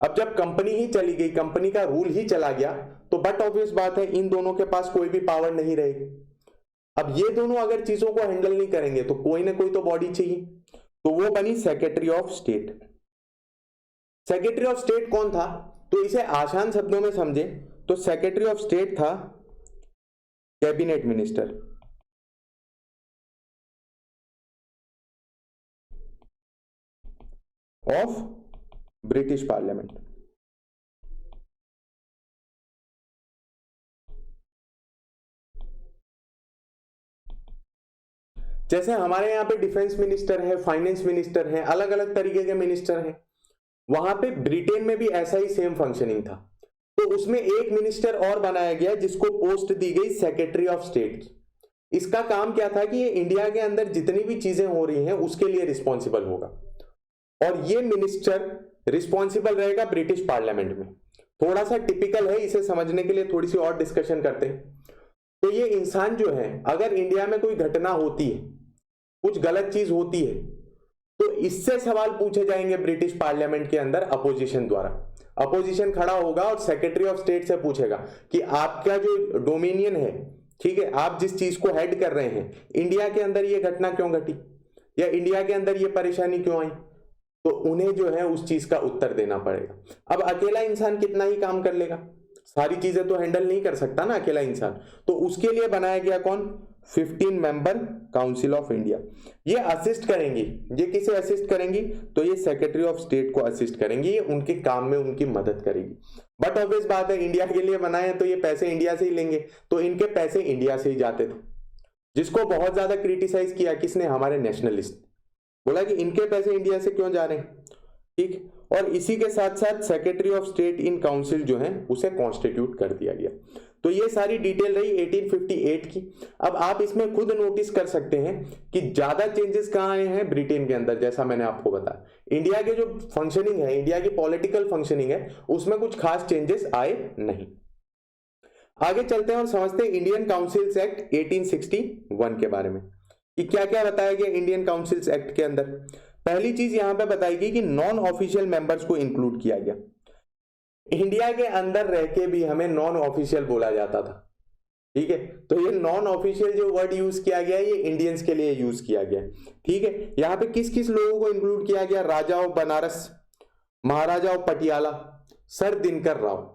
अब जब कंपनी ही चली गई, कंपनी का रूल ही चला गया, तो बट ऑब्वियस बात है इन दोनों के पास कोई भी पावर नहीं रहेगी। अब ये दोनों अगर चीजों को हैंडल नहीं करेंगे तो कोई ना कोई तो बॉडी चाहिए, तो वो बनी secretary of state. Secretary of state कौन था? तो इसे आसान शब्दों में समझे तो सेक्रेटरी ऑफ स्टेट था cabinet minister. Of British parliament. जैसे हमारे यहाँ पे डिफेंस मिनिस्टर है, फाइनेंस मिनिस्टर है, अलग अलग तरीके के मिनिस्टर हैं, वहां पे ब्रिटेन में भी ऐसा ही सेम फंक्शनिंग था। तो उसमें एक मिनिस्टर और बनाया गया जिसको पोस्ट दी गई सेक्रेटरी ऑफ स्टेट। इसका काम क्या था कि ये इंडिया के अंदर जितनी भी चीजें हो रही हैं उसके लिए रिस्पॉन्सिबल होगा, और ये मिनिस्टर रिस्पॉन्सिबल रहेगा ब्रिटिश पार्लियामेंट में। थोड़ा सा टिपिकल है, इसे समझने के लिए थोड़ी सी और डिस्कशन करते हैं। तो ये इंसान जो है, अगर इंडिया में कोई घटना होती है, कुछ गलत चीज होती है, तो इससे सवाल पूछे जाएंगे ब्रिटिश पार्लियामेंट के अंदर अपोजिशन द्वारा। अपोजिशन खड़ा होगा और सेक्रेटरी ऑफ स्टेट से पूछेगा कि आपका जो डोमिनियन है, ठीक है, आप जिस चीज को हेड कर रहे हैं, इंडिया के अंदर ये घटना क्यों घटी या इंडिया के अंदर ये परेशानी क्यों आई, तो उन्हें जो है उस चीज का उत्तर देना पड़ेगा। अब अकेला इंसान कितना ही काम कर लेगा, सारी चीजें तो हैंडल नहीं कर सकता ना अकेला इंसान। तो उसके लिए बनाया गया कौन, 15 मेंबर काउंसिल ऑफ इंडिया। ये असिस्ट करेंगी, ये किसे असिस्ट करेंगी, तो ये सेक्रेटरी ऑफ स्टेट को असिस्ट करेंगी, ये उनके काम में उनकी मदद करेगी। बट ऑब्वियस बात है, इंडिया के लिए बनाए हैं तो ये पैसे इंडिया से ही लेंगे, तो इनके पैसे इंडिया से ही जाते थे। जिसको बहुत ज्यादा क्रिटिसाइज किया किसने, हमारे नेशनलिस्ट, बोला कि इनके पैसे इंडिया से क्यों जा रहे हैं, ठीक। और इसी के साथ साथ secretary of state in council जो है उसे कॉन्स्टिट्यूट कर दिया गया। तो ये सारी डिटेल रही 1858 की। अब आप इसमें खुद नोटिस कर सकते हैं कि ज्यादा चेंजेस कहाँ आए हैं ब्रिटेन के अंदर। जैसा मैंने आपको बताया, इंडिया के जो फंक्शनिंग है, इंडिया की पॉलिटिकल फंक्शनिंग है, उसमें कुछ खास चेंजेस आए नहीं। आगे चलते हैं और समझते हैं इंडियन काउंसिल्स एक्ट 1861 के बारे में कि क्या क्या बताया गया इंडियन काउंसिल्स एक्ट के अंदर। पहली चीज यहां पे बताई गई कि नॉन ऑफिशियल मेंबर्स को इंक्लूड किया गया। इंडिया के अंदर रह के भी हमें नॉन ऑफिशियल बोला जाता था, ठीक है। तो ये नॉन ऑफिशियल जो वर्ड यूज किया गया है, ये इंडियंस के लिए यूज किया गया, ठीक है। यहाँ पे किस किस लोगों को इंक्लूड किया गया, Raja of Banaras, Maharaja of Patiala, sir Dinkar Rao.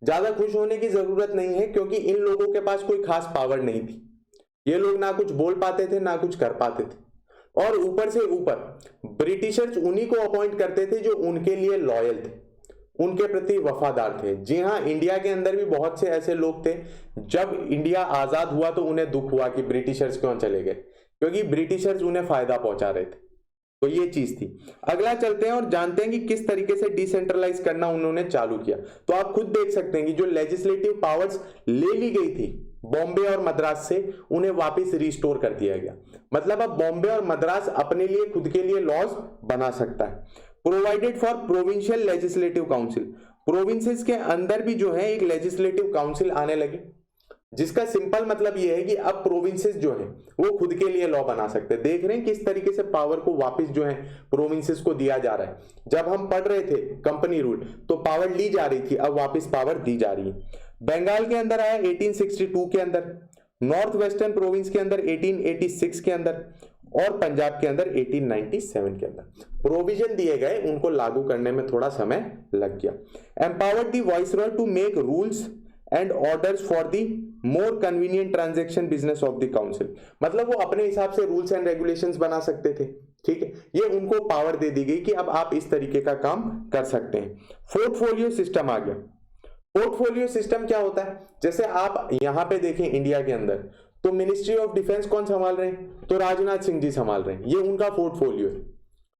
ज्यादा खुश होने की जरूरत नहीं है, क्योंकि इन लोगों के पास कोई खास पावर नहीं थी। ये लोग ना कुछ बोल पाते थे ना कुछ कर पाते थे, और ऊपर से ऊपर ब्रिटिशर्स उन्हीं को अपॉइंट करते थे जो उनके लिए लॉयल थे, उनके प्रति वफादार थे। जी हाँ, इंडिया के अंदर भी बहुत से ऐसे लोग थे, जब इंडिया आजाद हुआ तो उन्हें दुख हुआ कि ब्रिटिशर्स क्यों चले गए, क्योंकि ब्रिटिशर्स उन्हें फायदा पहुंचा रहे थे। तो ये चीज थी। अगला चलते हैं और जानते हैं कि किस तरीके से डिसेंट्रलाइज करना उन्होंने चालू किया। तो आप खुद देख सकते हैं कि जो लेजिस्लेटिव पावर्स ले ली गई थी बॉम्बे और मद्रास से, उन्हें वापस रिस्टोर कर दिया गया। मतलब अब बॉम्बे और मद्रास अपने लिए, खुद के लिए लॉज बना सकता है। Provided for provincial legislative council, provinces के अंदर भी जो है एक लेजिस्लेटिव काउंसिल आने लगी, जिसका सिंपल मतलब ये है कि अब प्रोविंसेस जो है वो खुद के लिए लॉ बना सकते हैं। देख रहे हैं किस तरीके से पावर को वापस जो है प्रोविंसेस को दिया जा रहा है। जब हम पढ़ रहे थे कंपनी रूल, तो पावर ली जा रही थी, अब वापस पावर दी जा रही है। बंगाल के अंदर आया 1862 के अंदर, नॉर्थ वेस्टर्न प्रोविंस के अंदर 1886 के अंदर, और पंजाब के अंदर 1897 के अंदर प्रोविजन दिए गए, उनको लागू करने में थोड़ा समय लग गया। Empowered the viceroy to make rules and orders for the more convenient transaction business of the council, मतलब वो अपने हिसाब से रूल्स एंड रेगुलेशंस बना सकते थे, ठीक है। ये उनको पावर दे दी गई कि अब आप इस तरीके का काम कर सकते हैं। पोर्टफोलियो सिस्टम आ गया। पोर्टफोलियो सिस्टम क्या होता है, जैसे आप यहां पे देखें इंडिया के अंदर, तो मिनिस्ट्री ऑफ डिफेंस कौन संभाल रहे हैं, तो राजनाथ सिंह जी संभाल रहे हैं, ये उनका पोर्टफोलियो है।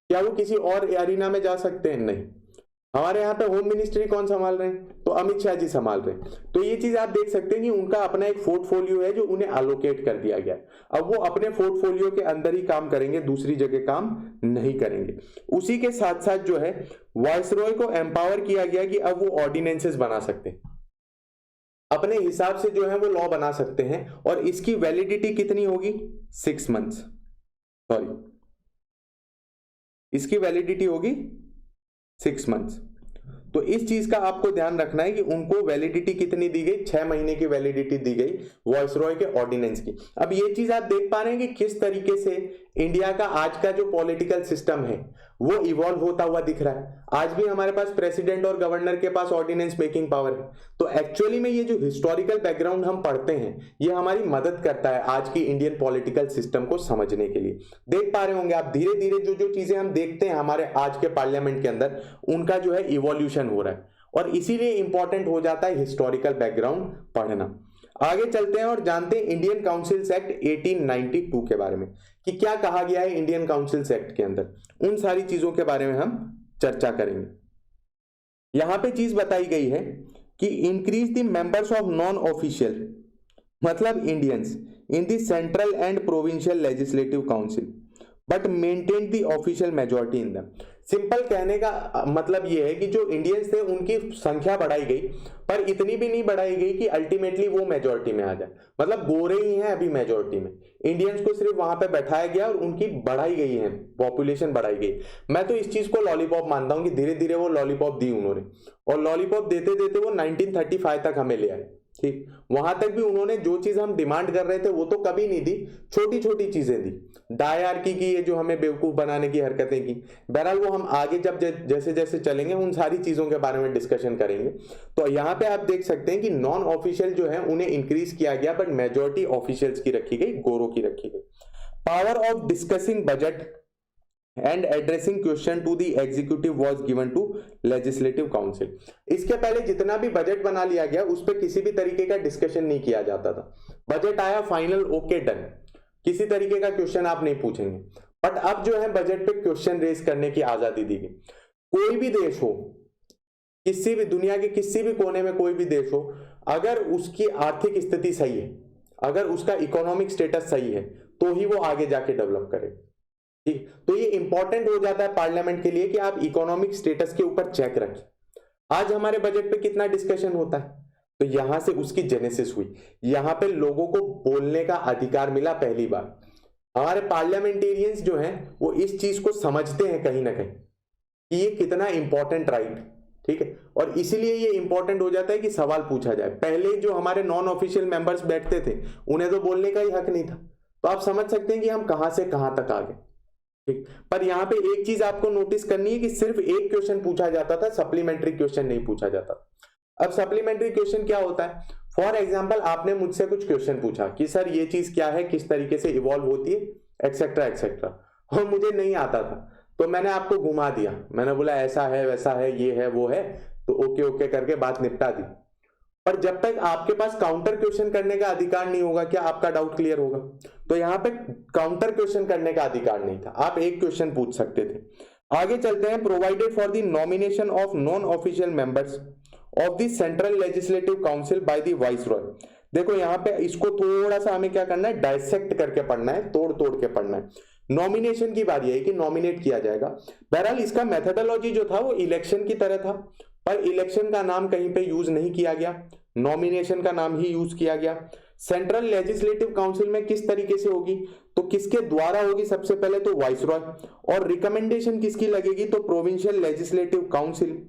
क्या वो किसी और एरिना में जा सकते हैं, नहीं। हमारे यहाँ पे होम मिनिस्ट्री कौन संभाल रहे हैं, तो अमित शाह जी संभाल रहे हैं। तो ये चीज आप देख सकते हैं कि उनका अपना एक पोर्टफोलियो है जो उन्हें एलोकेट कर दिया गया है। अब वो अपने पोर्टफोलियो के अंदर ही काम करेंगे, दूसरी जगह काम नहीं करेंगे। उसी के साथ साथ जो है वाइसरॉय को एम्पावर किया गया कि अब वो ऑर्डिनेंसेस बना सकते हैं, अपने हिसाब से जो है वो लॉ बना सकते हैं, और इसकी वैलिडिटी कितनी होगी, 6 मंथ्स, सॉरी, इसकी वैलिडिटी होगी 6 मंथ्स। तो इस चीज का आपको ध्यान रखना है कि उनको वैलिडिटी कितनी दी गई, 6 महीने की वैलिडिटी दी गई वाइसरॉय के ऑर्डिनेंस की। अब ये चीज आप देख पा रहे हैं कि किस तरीके से इंडिया का आज का जो पॉलिटिकल सिस्टम है वो इवॉल्व होता हुआ दिख रहा है। आज भी हमारे पास प्रेसिडेंट और गवर्नर के पास ऑर्डिनेंस मेकिंग पावर है। तो एक्चुअली में ये जो हिस्टोरिकल बैकग्राउंड हम पढ़ते हैं, ये हमारी मदद करता है आज की इंडियन पॉलिटिकल सिस्टम को समझने के लिए। देख पा रहे होंगे आप, धीरे धीरे जो जो चीजें हम देखते हैं हमारे आज के पार्लियामेंट के अंदर, उनका जो है इवोल्यूशन हो रहा है, और इसीलिए इंपॉर्टेंट हो जाता है हिस्टोरिकल बैकग्राउंड पढ़ना। आगे चलते हैं और जानते हैं इंडियन काउंसिल्स एक्ट 1892 के बारे में कि क्या कहा गया है इंडियन काउंसिल्स एक्ट के अंदर। उन सारी चीजों के बारे में हम चर्चा करेंगे। यहां पे चीज बताई गई है कि increase the members of non official मतलब Indians in the central and provincial legislative council but maintain the official majority in the. Simple कहने का मतलब यह है कि जो इंडियंस थे उनकी संख्या बढ़ाई गई, पर इतनी भी नहीं बढ़ाई गई कि अल्टीमेटली वो मेजोरिटी में आ जाए। मतलब गोरे ही हैं अभी मेजोरिटी में, इंडियंस को सिर्फ वहां पे बैठाया गया और उनकी बढ़ाई गई है, पॉपुलेशन बढ़ाई गई। मैं तो इस चीज को लॉलीपॉप मानता हूं कि धीरे धीरे वो लॉलीपॉप दी उन्होंने, और लॉलीपॉप देते देते वो 1935 तक हमें ले आए। ठीक, वहां तक भी उन्होंने जो चीज हम डिमांड कर रहे थे वो तो कभी नहीं दी, छोटी छोटी चीजें दी, डायरकी की, ये जो हमें बेवकूफ बनाने की हरकतें की। बहरहाल वो हम आगे जब जैसे जैसे चलेंगे उन सारी चीजों के बारे में डिस्कशन करेंगे। तो यहाँ पे आप देख सकते हैं कि नॉन ऑफिशियल जो है उन्हें इंक्रीज किया गया, बट मेजोरिटी ऑफिशियल्स की रखी गई, गोरों की रखी गई। Power of discussing budget and addressing question to the executive was given to legislative council. इसके पहले जितना भी बजट बना लिया गया उस पर किसी भी तरीके का डिस्कशन नहीं किया जाता था। बजट आया, फाइनल, ओके, डन, किसी तरीके का क्वेश्चन आप नहीं पूछेंगे। बट अब जो है बजट पे क्वेश्चन रेज करने की आजादी दी गई। कोई भी देश हो, किसी भी दुनिया के किसी भी कोने में कोई भी देश हो, अगर उसकी आर्थिक स्थिति सही है, अगर उसका इकोनॉमिक स्टेटस सही है, तो ही वो आगे जाके डेवलप करे। ठीक, तो ये इंपॉर्टेंट हो जाता है पार्लियामेंट के लिए कि आप इकोनॉमिक स्टेटस के ऊपर चेक रखें। आज हमारे बजट पे कितना डिस्कशन होता है, तो यहां से उसकी जेनेसिस हुई। यहां पे लोगों को बोलने का अधिकार मिला पहली बार। हमारे पार्लियामेंटेरियंस जो हैं वो इस चीज को समझते हैं कहीं ना कहीं कि ये कितना इंपॉर्टेंट राइट। ठीक है, और इसीलिए ये इंपॉर्टेंट हो जाता है कि सवाल पूछा जाए। पहले जो हमारे नॉन ऑफिशियल मेंबर्स बैठते थे उन्हें तो बोलने का ही हक नहीं था। तो आप समझ सकते हैं कि हम कहां से कहां तक आ गए। ठीक, पर यहां पे एक चीज आपको नोटिस करनी है कि सिर्फ एक क्वेश्चन पूछा जाता था, सप्लीमेंट्री क्वेश्चन नहीं पूछा जाता। अब सप्लीमेंट्री क्वेश्चन क्या होता है? फॉर एग्जांपल आपने मुझसे कुछ क्वेश्चन पूछा कि सर ये चीज क्या है, किस तरीके से इवॉल्व होती है, एक्सेट्रा एक्सेट्रा, और मुझे नहीं आता था, तो मैंने आपको घुमा दिया, मैंने बोला ऐसा है, वैसा है, ये है, वो है, तो ओके ओके करके बात निपटा दी। पर जब तक आपके पास काउंटर क्वेश्चन करने का अधिकार नहीं होगा, क्या आपका डाउट क्लियर होगा? तो यहां पे काउंटर क्वेश्चन करने का अधिकार नहीं था, आप एक क्वेश्चन पूछ सकते थे। आगे चलते हैं। Provided for the nomination of non official members of the central legislative council by the viceroy. देखो यहाँ पे इसको थोड़ा सा हमें क्या करना है, डायसेक्ट करके पढ़ना है, तोड़ तोड़ के पढ़ना है। नॉमिनेशन की बारी है कि नॉमिनेट किया जाएगा। बहरहाल इसका मेथोडोलॉजी जो था वो इलेक्शन की तरह था, पर इलेक्शन का नाम कहीं पे यूज नहीं किया गया, नॉमिनेशन का नाम ही यूज किया गया। सेंट्रल लेजिस्लेटिव काउंसिल में किस तरीके से होगी, तो किसके द्वारा होगी? सबसे पहले तो वाइसरॉय, और रिकमेंडेशन किसकी लगेगी? तो provincial legislative council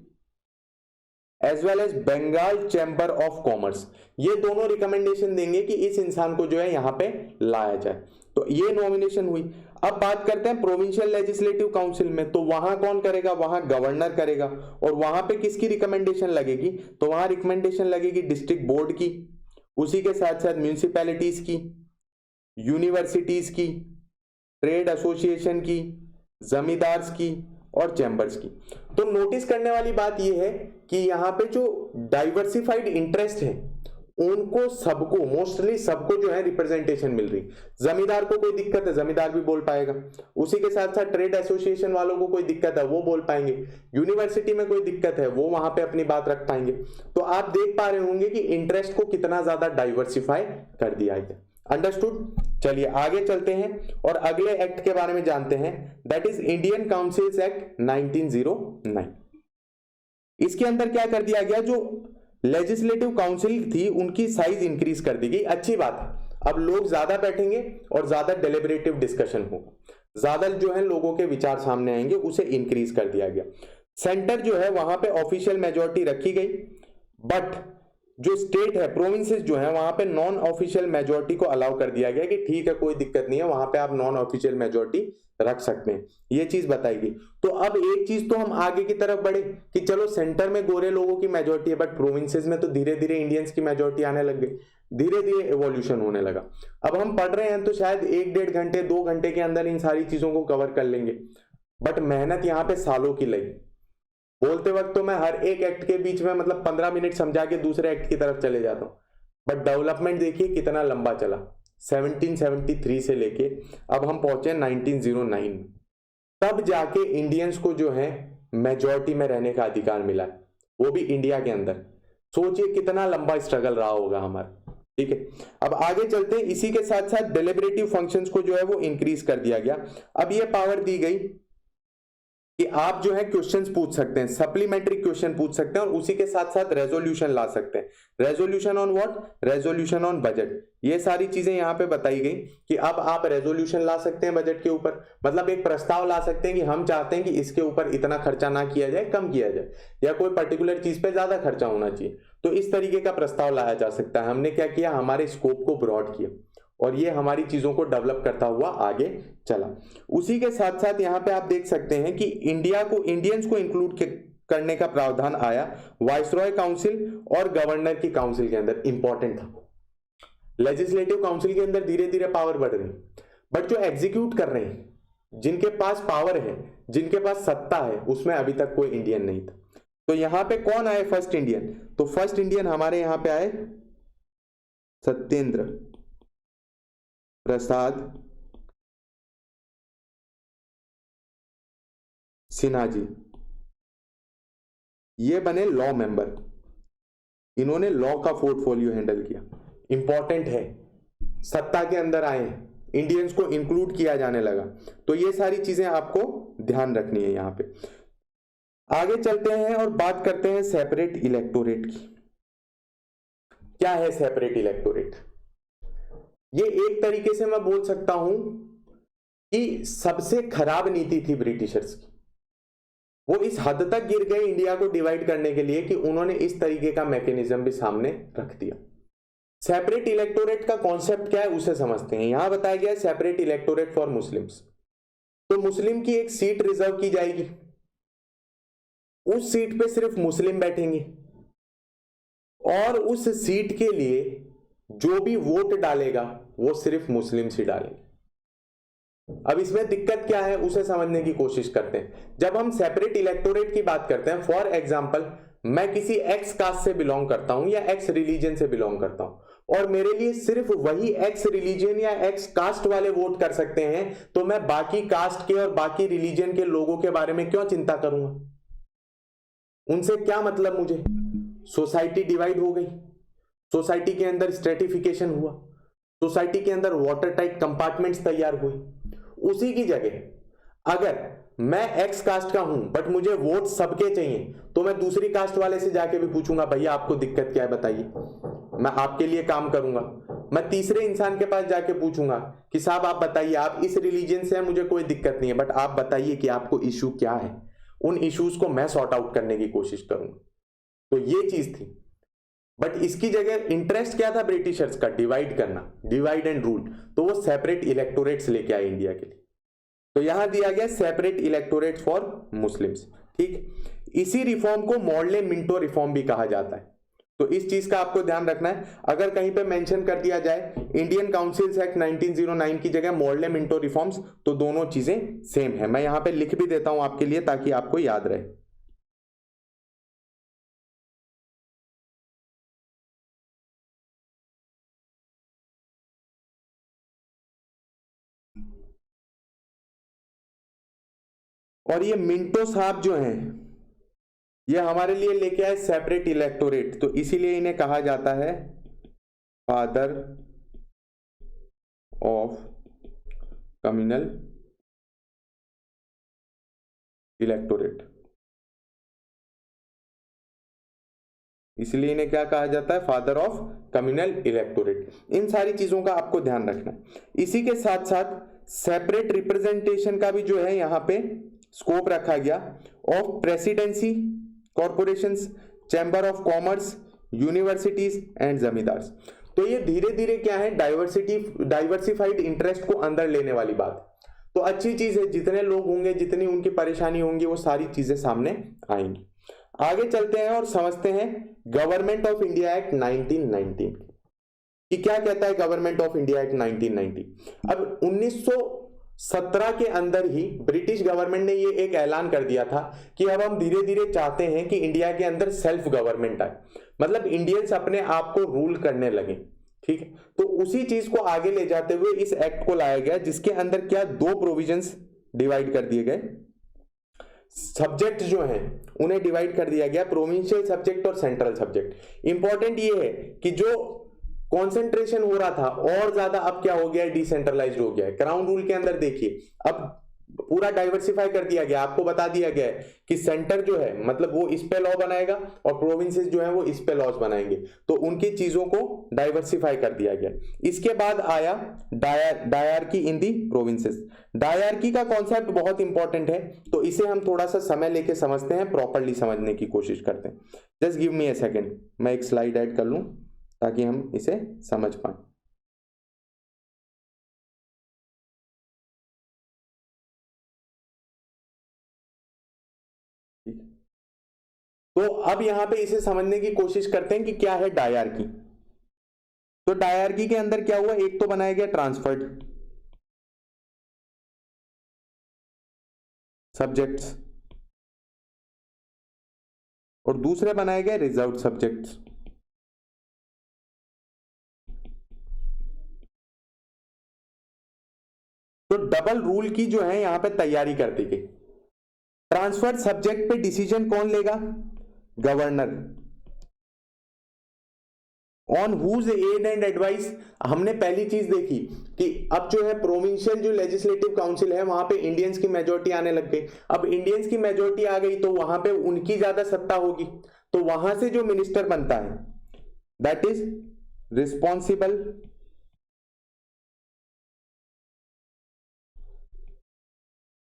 as well as Bengal chamber of commerce, ये दोनों रिकमेंडेशन देंगे कि इस इंसान को जो है यहां पे लाया जाए। तो ये नॉमिनेशन हुई। अब बात करते हैं प्रोविंशियल लेजिस्लेटिव काउंसिल में, तो वहां कौन करेगा? वहां गवर्नर करेगा। और वहां पे किसकी रिकमेंडेशन लगेगी? तो वहां रिकमेंडेशन लगेगी डिस्ट्रिक्ट बोर्ड की, उसी के साथ साथ म्यूनिसिपैलिटीज की, यूनिवर्सिटीज की, ट्रेड एसोसिएशन की, जमींदार्स की और चैम्बर्स की। तो नोटिस करने वाली बात यह है कि यहाँ पे जो डाइवर्सिफाइड इंटरेस्ट है उनको सबको, मोस्टली सबको जो है रिप्रेजेंटेशन मिल रही। जमींदार को कोई दिक्कत है, जमींदार भी बोल पाएगा, उसी के साथ साथ ट्रेड एसोसिएशन वालों को कोई दिक्कत है वो बोल पाएंगे, यूनिवर्सिटी में कोई दिक्कत है वो वहां पे अपनी बात रख पाएंगे। तो आप देख पा रहे होंगे कि इंटरेस्ट को कितना ज्यादा डाइवर्सिफाई कर दिया गया। अंडरस्टूड? चलिए आगे चलते हैं और अगले एक्ट के बारे में जानते हैं, that is Indian councils act 1909। इसके अंदर क्या कर दिया गया, जो लेजिस्लेटिव काउंसिल थी उनकी साइज इंक्रीज कर दी गई। अच्छी बात है, अब लोग ज्यादा बैठेंगे और ज्यादा डेलिब्रेटिव डिस्कशन होगा, ज्यादा जो है लोगों के विचार सामने आएंगे, उसे इंक्रीज कर दिया गया। सेंटर जो है वहां पे ऑफिशियल मेजोरिटी रखी गई, बट जो स्टेट है, प्रोविंसेस जो है वहां पे नॉन ऑफिशियल मेजोरिटी को अलाउ कर दिया गया कि ठीक है कोई दिक्कत नहीं है, वहां पे आप नॉन ऑफिशियल मेजोरिटी रख सकते हैं, ये चीज बताएगी। तो अब एक चीज तो हम आगे की तरफ बढ़े कि चलो सेंटर में गोरे लोगों की मेजोरिटी है, बट प्रोविंसेस में तो धीरे धीरे इंडियंस की मेजोरिटी आने लग गई, धीरे धीरे एवोल्यूशन होने लगा। अब हम पढ़ रहे हैं तो शायद 1-1.5 घंटे 2 घंटे के अंदर इन सारी चीजों को कवर कर लेंगे, बट मेहनत यहाँ पे सालों की लगी। बोलते वक्त तो मैं हर एक एक्ट के बीच में मतलब 15 मिनट समझा के दूसरे एक्ट की तरफ चले जाता हूँ, बट डेवलपमेंट देखिए कितना लंबा चला, 1773 से लेके अब हम पहुंचे 1909 में, तब जाके इंडियंस को जो है मेजॉरिटी में रहने का अधिकार मिला, वो भी इंडिया के अंदर। सोचिए कितना लंबा स्ट्रगल रहा होगा हमारा। ठीक है, अब आगे चलते हैं। इसी के साथ साथ डेलिब्रेटिव फंक्शंस को जो है वो इंक्रीज कर दिया गया। अब ये पावर दी गई कि आप जो है क्वेश्चंस पूछ सकते हैं, सप्लीमेंट्री क्वेश्चन पूछ सकते हैं, और उसी के साथ साथ रेजोल्यूशन ला सकते हैं। Resolution on what? Resolution on budget. ये सारी चीजें यहाँ पे बताई गई कि अब आप रेजोल्यूशन ला सकते हैं बजट के ऊपर, मतलब एक प्रस्ताव ला सकते हैं कि हम चाहते हैं कि इसके ऊपर इतना खर्चा ना किया जाए, कम किया जाए, या कोई पर्टिकुलर चीज पे ज्यादा खर्चा होना चाहिए। तो इस तरीके का प्रस्ताव लाया जा सकता है। हमने क्या किया, हमारे स्कोप को ब्रॉड किया, और ये हमारी चीजों को डेवलप करता हुआ आगे चला। उसी के साथ साथ यहाँ पे आप देख सकते हैं कि इंडियंस को इंक्लूड करने का प्रावधान आया वाइसरॉय काउंसिल और गवर्नर की काउंसिल के अंदर। इंपॉर्टेंट था, लेजिस्लेटिव काउंसिल के अंदर धीरे धीरे पावर बढ़ रही, बट जो एग्जीक्यूट कर रहे हैं, जिनके पास पावर है, जिनके पास सत्ता है, उसमें अभी तक कोई इंडियन नहीं था। तो यहां पे कौन आए फर्स्ट इंडियन? तो फर्स्ट इंडियन हमारे यहां पे आए सत्येंद्र प्रसाद सिन्हा जी। ये बने लॉ मेंबर, इन्होंने लॉ का पोर्टफोलियो हैंडल किया। इंपॉर्टेंट है, सत्ता के अंदर आए, इंडियंस को इंक्लूड किया जाने लगा। तो ये सारी चीजें आपको ध्यान रखनी है। यहां पे आगे चलते हैं और बात करते हैं सेपरेट इलेक्टोरेट की। क्या है सेपरेट इलेक्टोरेट? ये एक तरीके से मैं बोल सकता हूं कि सबसे खराब नीति थी ब्रिटिशर्स की। वो इस हद तक गिर गए इंडिया को डिवाइड करने के लिए कि उन्होंने इस तरीके का मैकेनिज्म भी सामने रख दिया। सेपरेट इलेक्टोरेट का कॉन्सेप्ट क्या है उसे समझते हैं। यहां बताया गया है सेपरेट इलेक्टोरेट फॉर मुस्लिम्स। तो मुस्लिम की एक सीट रिजर्व की जाएगी, उस सीट पे सिर्फ मुस्लिम बैठेंगे, और उस सीट के लिए जो भी वोट डालेगा वो सिर्फ मुस्लिम ही डालेंगे। अब इसमें दिक्कत क्या है उसे समझने की कोशिश करते हैं। जब हम सेपरेट इलेक्टोरेट की बात करते हैं, फॉर एग्जांपल मैं किसी एक्स कास्ट से बिलोंग करता हूं या एक्स रिलीजन से बिलोंग करता हूं, और मेरे लिए सिर्फ वही एक्स रिलीजन या एक्स कास्ट वाले वोट कर सकते हैं, तो मैं बाकी कास्ट के और बाकी रिलीजन के लोगों के बारे में क्यों चिंता करूंगा? उनसे क्या मतलब मुझे? सोसाइटी डिवाइड हो गई, सोसाइटी के अंदर स्ट्रेटिफिकेशन हुआ, सोसाइटी के अंदर वाटर टाइट कंपार्टमेंट्स तैयार हुई। उसी की जगह अगर मैं एक्स कास्ट का हूं बट मुझे वोट सबके चाहिए, तो मैं दूसरी कास्ट वाले से जाके भी पूछूंगा, भैया आपको दिक्कत क्या है बताइए, मैं आपके लिए काम करूंगा। मैं तीसरे इंसान के पास जाके पूछूंगा कि साहब आप बताइए, आप इस रिलीजन से हैं, मुझे कोई दिक्कत नहीं है, बट आप बताइए कि आपको इशू क्या है। उन इश्यूज को मैं सॉर्ट आउट करने की कोशिश करूंगा। तो ये चीज थी। बट इसकी जगह इंटरेस्ट क्या था ब्रिटिशर्स का? डिवाइड करना, डिवाइड एंड रूल। तो वो सेपरेट इलेक्टोरेट्स लेके आए इंडिया के लिए। तो यहां दिया गया सेपरेट इलेक्टोरेट फॉर मुस्लिम्स। ठीक, इसी रिफॉर्म को मॉडले मिंटो रिफॉर्म भी कहा जाता है। तो इस चीज का आपको ध्यान रखना है। अगर कहीं पे मेंशन कर दिया जाए इंडियन काउंसिल्स एक्ट 1909 की जगह मॉडले मिंटो रिफॉर्म्स, तो दोनों चीजें सेम है। मैं यहां पे लिख भी देता हूं आपके लिए ताकि आपको याद रहे। और ये मिंटो साहब जो हैं, ये हमारे लिए लेके आए सेपरेट इलेक्टोरेट, तो इसीलिए इन्हें कहा जाता है फादर ऑफ कम्युनल इलेक्टोरेट। इसलिए इन्हें क्या कहा जाता है? Father of communal electorate. इन सारी चीजों का आपको ध्यान रखना है। इसी के साथ साथ सेपरेट रिप्रेजेंटेशन का भी जो है यहाँ पे स्कोप रखा गया of presidency, corporations, chamber of commerce, universities and zamindars. तो ये धीरे धीरे क्या है, डाइवर्सिफाइड इंटरेस्ट को अंदर लेने वाली बात। तो अच्छी चीज है, जितने लोग होंगे, जितनी उनकी परेशानी होंगी, वो सारी चीजें सामने आएंगी। आगे चलते हैं और समझते हैं गवर्नमेंट ऑफ इंडिया एक्ट 1919 कि क्या कहता है गवर्नमेंट ऑफ इंडिया एक्ट 1990। अब 17 के अंदर ही ब्रिटिश गवर्नमेंट ने ये एक ऐलान कर दिया था कि अब हम धीरे धीरे चाहते हैं कि इंडिया के अंदर सेल्फ गवर्नमेंट आए, मतलब इंडियंस अपने आप को रूल करने लगे। ठीक है, तो उसी चीज को आगे ले जाते हुए इस एक्ट को लाया गया, जिसके अंदर क्या दो प्रोविजंस डिवाइड कर दिए गए, सब्जेक्ट जो हैं उन्हें डिवाइड कर दिया गया, प्रोविंशियल सब्जेक्ट और सेंट्रल सब्जेक्ट। इंपॉर्टेंट ये है कि जो कॉन्सेंट्रेशन हो रहा था और ज्यादा अब क्या हो गया है, डिसेंट्रलाइज्ड हो गया है। क्राउन रूल के अंदर देखिए अब पूरा डाइवर्सिफाई कर दिया गया, आपको बता दिया गया है कि सेंटर जो है मतलब वो इस पे लॉ बनाएगा और प्रोविंसेस जो है वो इस पे लॉज बनाएंगे, तो उनकी चीजों को डाइवर्सिफाई कर दिया गया। इसके बाद आया डायरकी इन दी प्रोविंसेस। डायरकी का कॉन्सेप्ट बहुत इंपॉर्टेंट है, तो इसे हम थोड़ा सा समय लेके समझते हैं, प्रॉपरली समझने की कोशिश करते हैं। जस्ट गिव मी ए सेकेंड, मैं एक स्लाइड ऐड कर लूं ताकि हम इसे समझ पाए। तो अब यहां पे इसे समझने की कोशिश करते हैं कि क्या है डायरकी। तो डायरकी के अंदर क्या हुआ, एक तो बनाया गया ट्रांसफर्ड सब्जेक्ट्स और दूसरे बनाए गए रिजर्व्ड सब्जेक्ट्स। तो डबल रूल की जो है यहां पे तैयारी कर दी गई। ट्रांसफर्ड सब्जेक्ट पे डिसीजन कौन लेगा, governor. On whose aid and advice, हमने पहली चीज देखी कि अब जो है प्रोविंशियल जो लेजिस्लेटिव काउंसिल है वहां पे इंडियंस की मेजोरिटी आने लग गई। अब इंडियंस की मेजोरिटी आ गई तो वहां पे उनकी ज्यादा सत्ता होगी, तो वहां से जो मिनिस्टर बनता है दैट इज रिस्पॉन्सिबल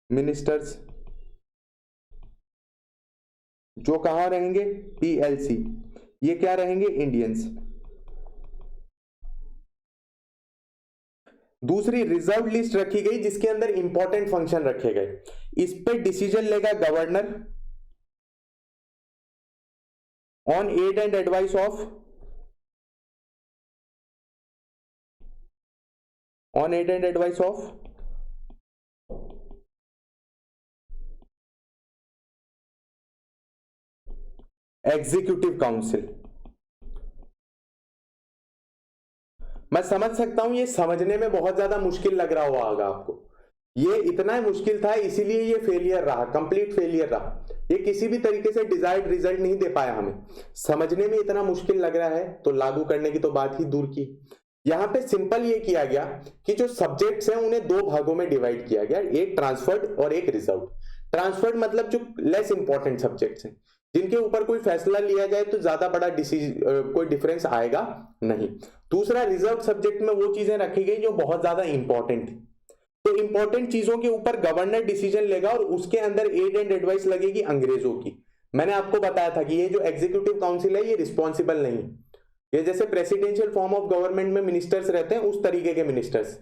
मिनिस्टर्स, जो कहां रहेंगे, पीएलसी। ये क्या रहेंगे, इंडियंस। दूसरी रिजर्व लिस्ट रखी गई जिसके अंदर इंपॉर्टेंट फंक्शन रखे गए। इस पे डिसीजन लेगा governor on aid and advice of executive council. मैं समझ सकता हूं ये समझने में बहुत ज्यादा मुश्किल लग रहा होगा आपको, ये इतना मुश्किल था इसीलिए ये फेलियर रहा, कंप्लीट फेलियर रहा। ये किसी भी तरीके से डिजायर्ड रिजल्ट नहीं दे पाया हमें। समझने में इतना मुश्किल लग रहा है तो लागू करने की तो बात ही दूर की। यहां पे सिंपल ये किया गया कि जो सब्जेक्ट्स हैं उन्हें दो भागों में डिवाइड किया गया, एक ट्रांसफर्ड और एक रिजर्व। ट्रांसफर्ड मतलब जो लेस इंपॉर्टेंट सब्जेक्ट्स हैं, जिनके ऊपर कोई फैसला लिया जाए तो ज्यादा बड़ा कोई डिफरेंस आएगा नहीं। दूसरा रिजर्व सब्जेक्ट में वो चीजें रखी गई जो बहुत ज्यादा इंपॉर्टेंट थी, तो इंपॉर्टेंट चीजों के ऊपर गवर्नर डिसीजन लेगा और उसके अंदर एड एंड एडवाइस लगेगी अंग्रेजों की। मैंने आपको बताया था कि ये जो एग्जीक्यूटिव काउंसिल है ये रिस्पॉन्सिबल नहीं, ये जैसे प्रेसिडेंशियल फॉर्म ऑफ गवर्नमेंट में मिनिस्टर्स रहते हैं उस तरीके के मिनिस्टर्स,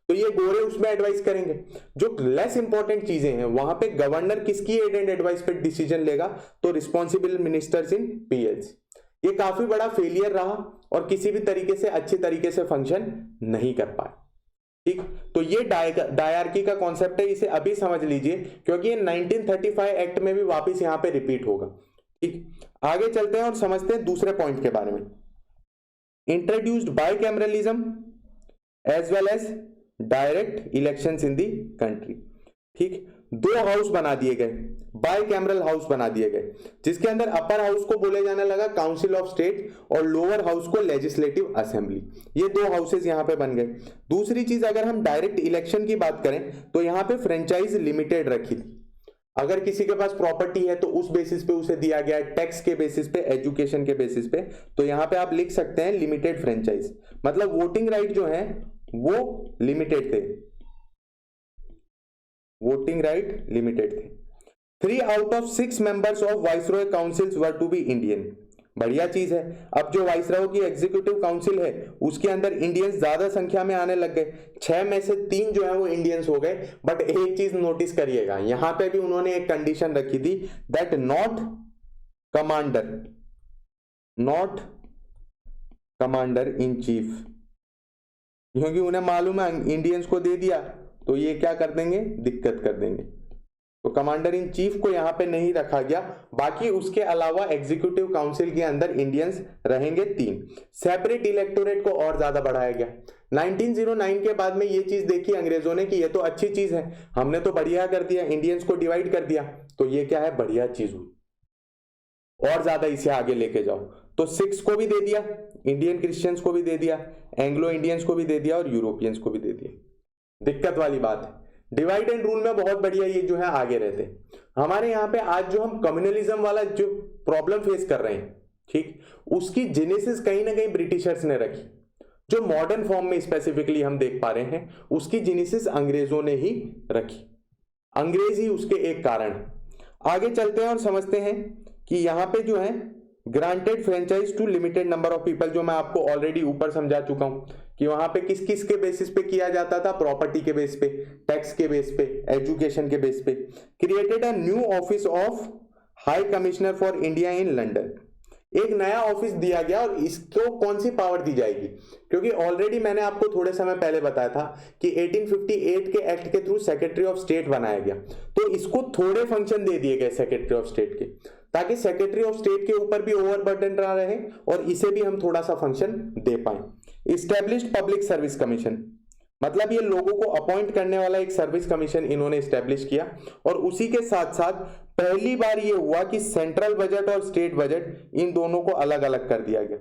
तो ये गोरे उसमें एडवाइस करेंगे। जो लेस इंपॉर्टेंट चीजें हैं वहां पे गवर्नर किसकी एड एंड एडवाइस पे डिसीजन लेगा, तो रिस्पॉन्सिबल मिनिस्टर्स इन पीएलसी। ये काफी बड़ा फेलियर रहा और किसी भी तरीके से अच्छे तरीके से फंक्शन नहीं कर पाए। ठीक, तो ये डायरकी का कॉन्सेप्ट है, इसे अभी समझ लीजिए क्योंकि ये 1935 एक्ट में भी वापस यहां पे रिपीट होगा। ठीक, आगे चलते हैं और समझते हैं दूसरे पॉइंट के बारे में। Introduced bicameralism as well as direct elections in the country. ठीक, दो हाउस बना दिए गए, बाइकैमरल हाउस बना दिए गए, जिसके अंदर अपर हाउस को बोले जाने लगा काउंसिल ऑफ स्टेट और लोअर हाउस को लेजिस्लेटिव असेंबली। ये दो हाउसेस यहां पे बन गए। दूसरी चीज, अगर हम डायरेक्ट इलेक्शन की बात करें तो यहां पे फ्रेंचाइज लिमिटेड रखी थी। अगर किसी के पास प्रॉपर्टी है तो उस बेसिस पे उसे दिया गया, टैक्स के बेसिस पे, एजुकेशन के बेसिस पे, तो यहां पे आप लिख सकते हैं लिमिटेड फ्रेंचाइज, मतलब वोटिंग राइट जो है वो लिमिटेड थे, वोटिंग राइट लिमिटेड थे। 3 out of 6 members of viceroy councils were to be Indian. बढ़िया चीज है, अब जो वाइसरॉय की एग्जीक्यूटिव काउंसिल है उसके अंदर इंडियंस ज्यादा संख्या में आने लग गए, 6 में से 3 जो है वो इंडियंस हो गए। बट एक चीज नोटिस करिएगा, यहां पे भी उन्होंने एक कंडीशन रखी थी, that not commander in chief, क्योंकि उन्हें मालूम है इंडियंस को दे दिया तो ये क्या कर देंगे, दिक्कत कर देंगे। तो कमांडर इन चीफ को यहाँ पे नहीं रखा गया। बाकी उसके अलावा एग्जीक्यूटिव काउंसिल के अंदर इंडियंस रहेंगे 3। सेपरेट इलेक्टोरेट को और ज्यादा बढ़ाया गया। 1909 के बाद में ये चीज देखी अंग्रेजों ने कि ये तो अच्छी चीज है, हमने तो बढ़िया कर दिया, इंडियंस को डिवाइड कर दिया, तो ये क्या है, बढ़िया चीज हुई, और ज्यादा इसे आगे लेके जाओ। तो सिक्स को भी दे दिया, इंडियन क्रिश्चियंस को भी दे दिया, एंग्लो इंडियंस को भी दे दिया और यूरोपियंस को भी दे दिया। दिक्कत वाली बात है। डिवाइड एंड रूल में बहुत बढ़िया ये जो है आगे रहते। हमारे यहाँ पे आज जो हम कम्युनलिज्म वाला जो प्रॉब्लम फेस कर रहे हैं, ठीक, उसकी जेनेसिस कहीं ना कहीं ब्रिटिशर्स ने रखी। जो मॉडर्न फॉर्म में स्पेसिफिकली हम देख पा रहे हैं, उसकी जेनेसिस अंग्रेजों ने ही रखी। अंग्रेज ही उसके एक कारण। आगे चलते हैं और समझते हैं कि यहाँ पे जो है granted franchise to limited number of people, जो मैं आपको ऑलरेडी ऊपर समझा चुका हूं कि वहां पे किस किस के बेसिस पे किया जाता था, प्रॉपर्टी के बेस पे, टैक्स के बेस पे, एजुकेशन के बेस पे। Created a new office of high commissioner for India in London, एक नया ऑफिस दिया गया। और इसको कौन सी पावर दी जाएगी, क्योंकि ऑलरेडी मैंने आपको थोड़े समय पहले बताया था कि 1858 के एक्ट के थ्रू सेक्रेटरी ऑफ स्टेट बनाया गया, तो इसको थोड़े फंक्शन दे दिए गए सेक्रेटरी ऑफ स्टेट के, ताकि सेक्रेटरी ऑफ स्टेट के ऊपर भी ओवरबर्डन ना रहे और इसे भी हम थोड़ा सा फंक्शन दे पाए। इस्टेब्लिश्ड पब्लिक सर्विस कमीशन, मतलब ये लोगों को अपॉइंट करने वाला एक सर्विस कमीशन इन्होंने इस्टेब्लिश किया। और उसी के साथ साथ पहली बार ये हुआ कि सेंट्रल बजट और स्टेट बजट इन दोनों को अलग अलग कर दिया गया,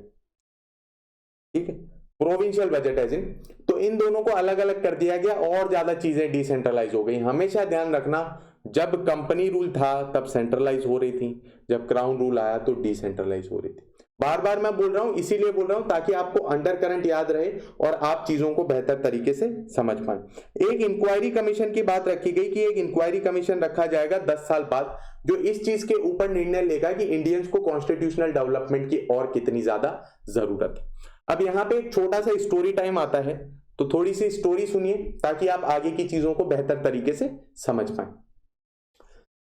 ठीक है, प्रोविंशियल बजट एज इन, तो इन दोनों को अलग अलग कर दिया गया और ज्यादा चीजें डिसेंट्रलाइज हो गई। हमेशा ध्यान रखना, जब कंपनी रूल था तब सेंट्रलाइज हो रही थी, जब क्राउन रूल आया तो डिसेंट्रलाइज हो रही थी। बार बार मैं बोल रहा हूं, इसीलिए बोल रहा हूं ताकि आपको अंडर करंट याद रहे और आप चीजों को बेहतर तरीके से समझ पाए। एक इंक्वायरी कमीशन की बात रखी गई कि एक इंक्वायरी कमीशन रखा जाएगा 10 साल बाद, जो इस चीज के ऊपर निर्णय लेगा कि इंडियंस को कॉन्स्टिट्यूशनल डेवलपमेंट की और कितनी ज्यादा जरूरत है। अब यहाँ पे एक छोटा सा स्टोरी टाइम आता है, तो थोड़ी सी स्टोरी सुनिए ताकि आप आगे की चीजों को बेहतर तरीके से समझ पाए।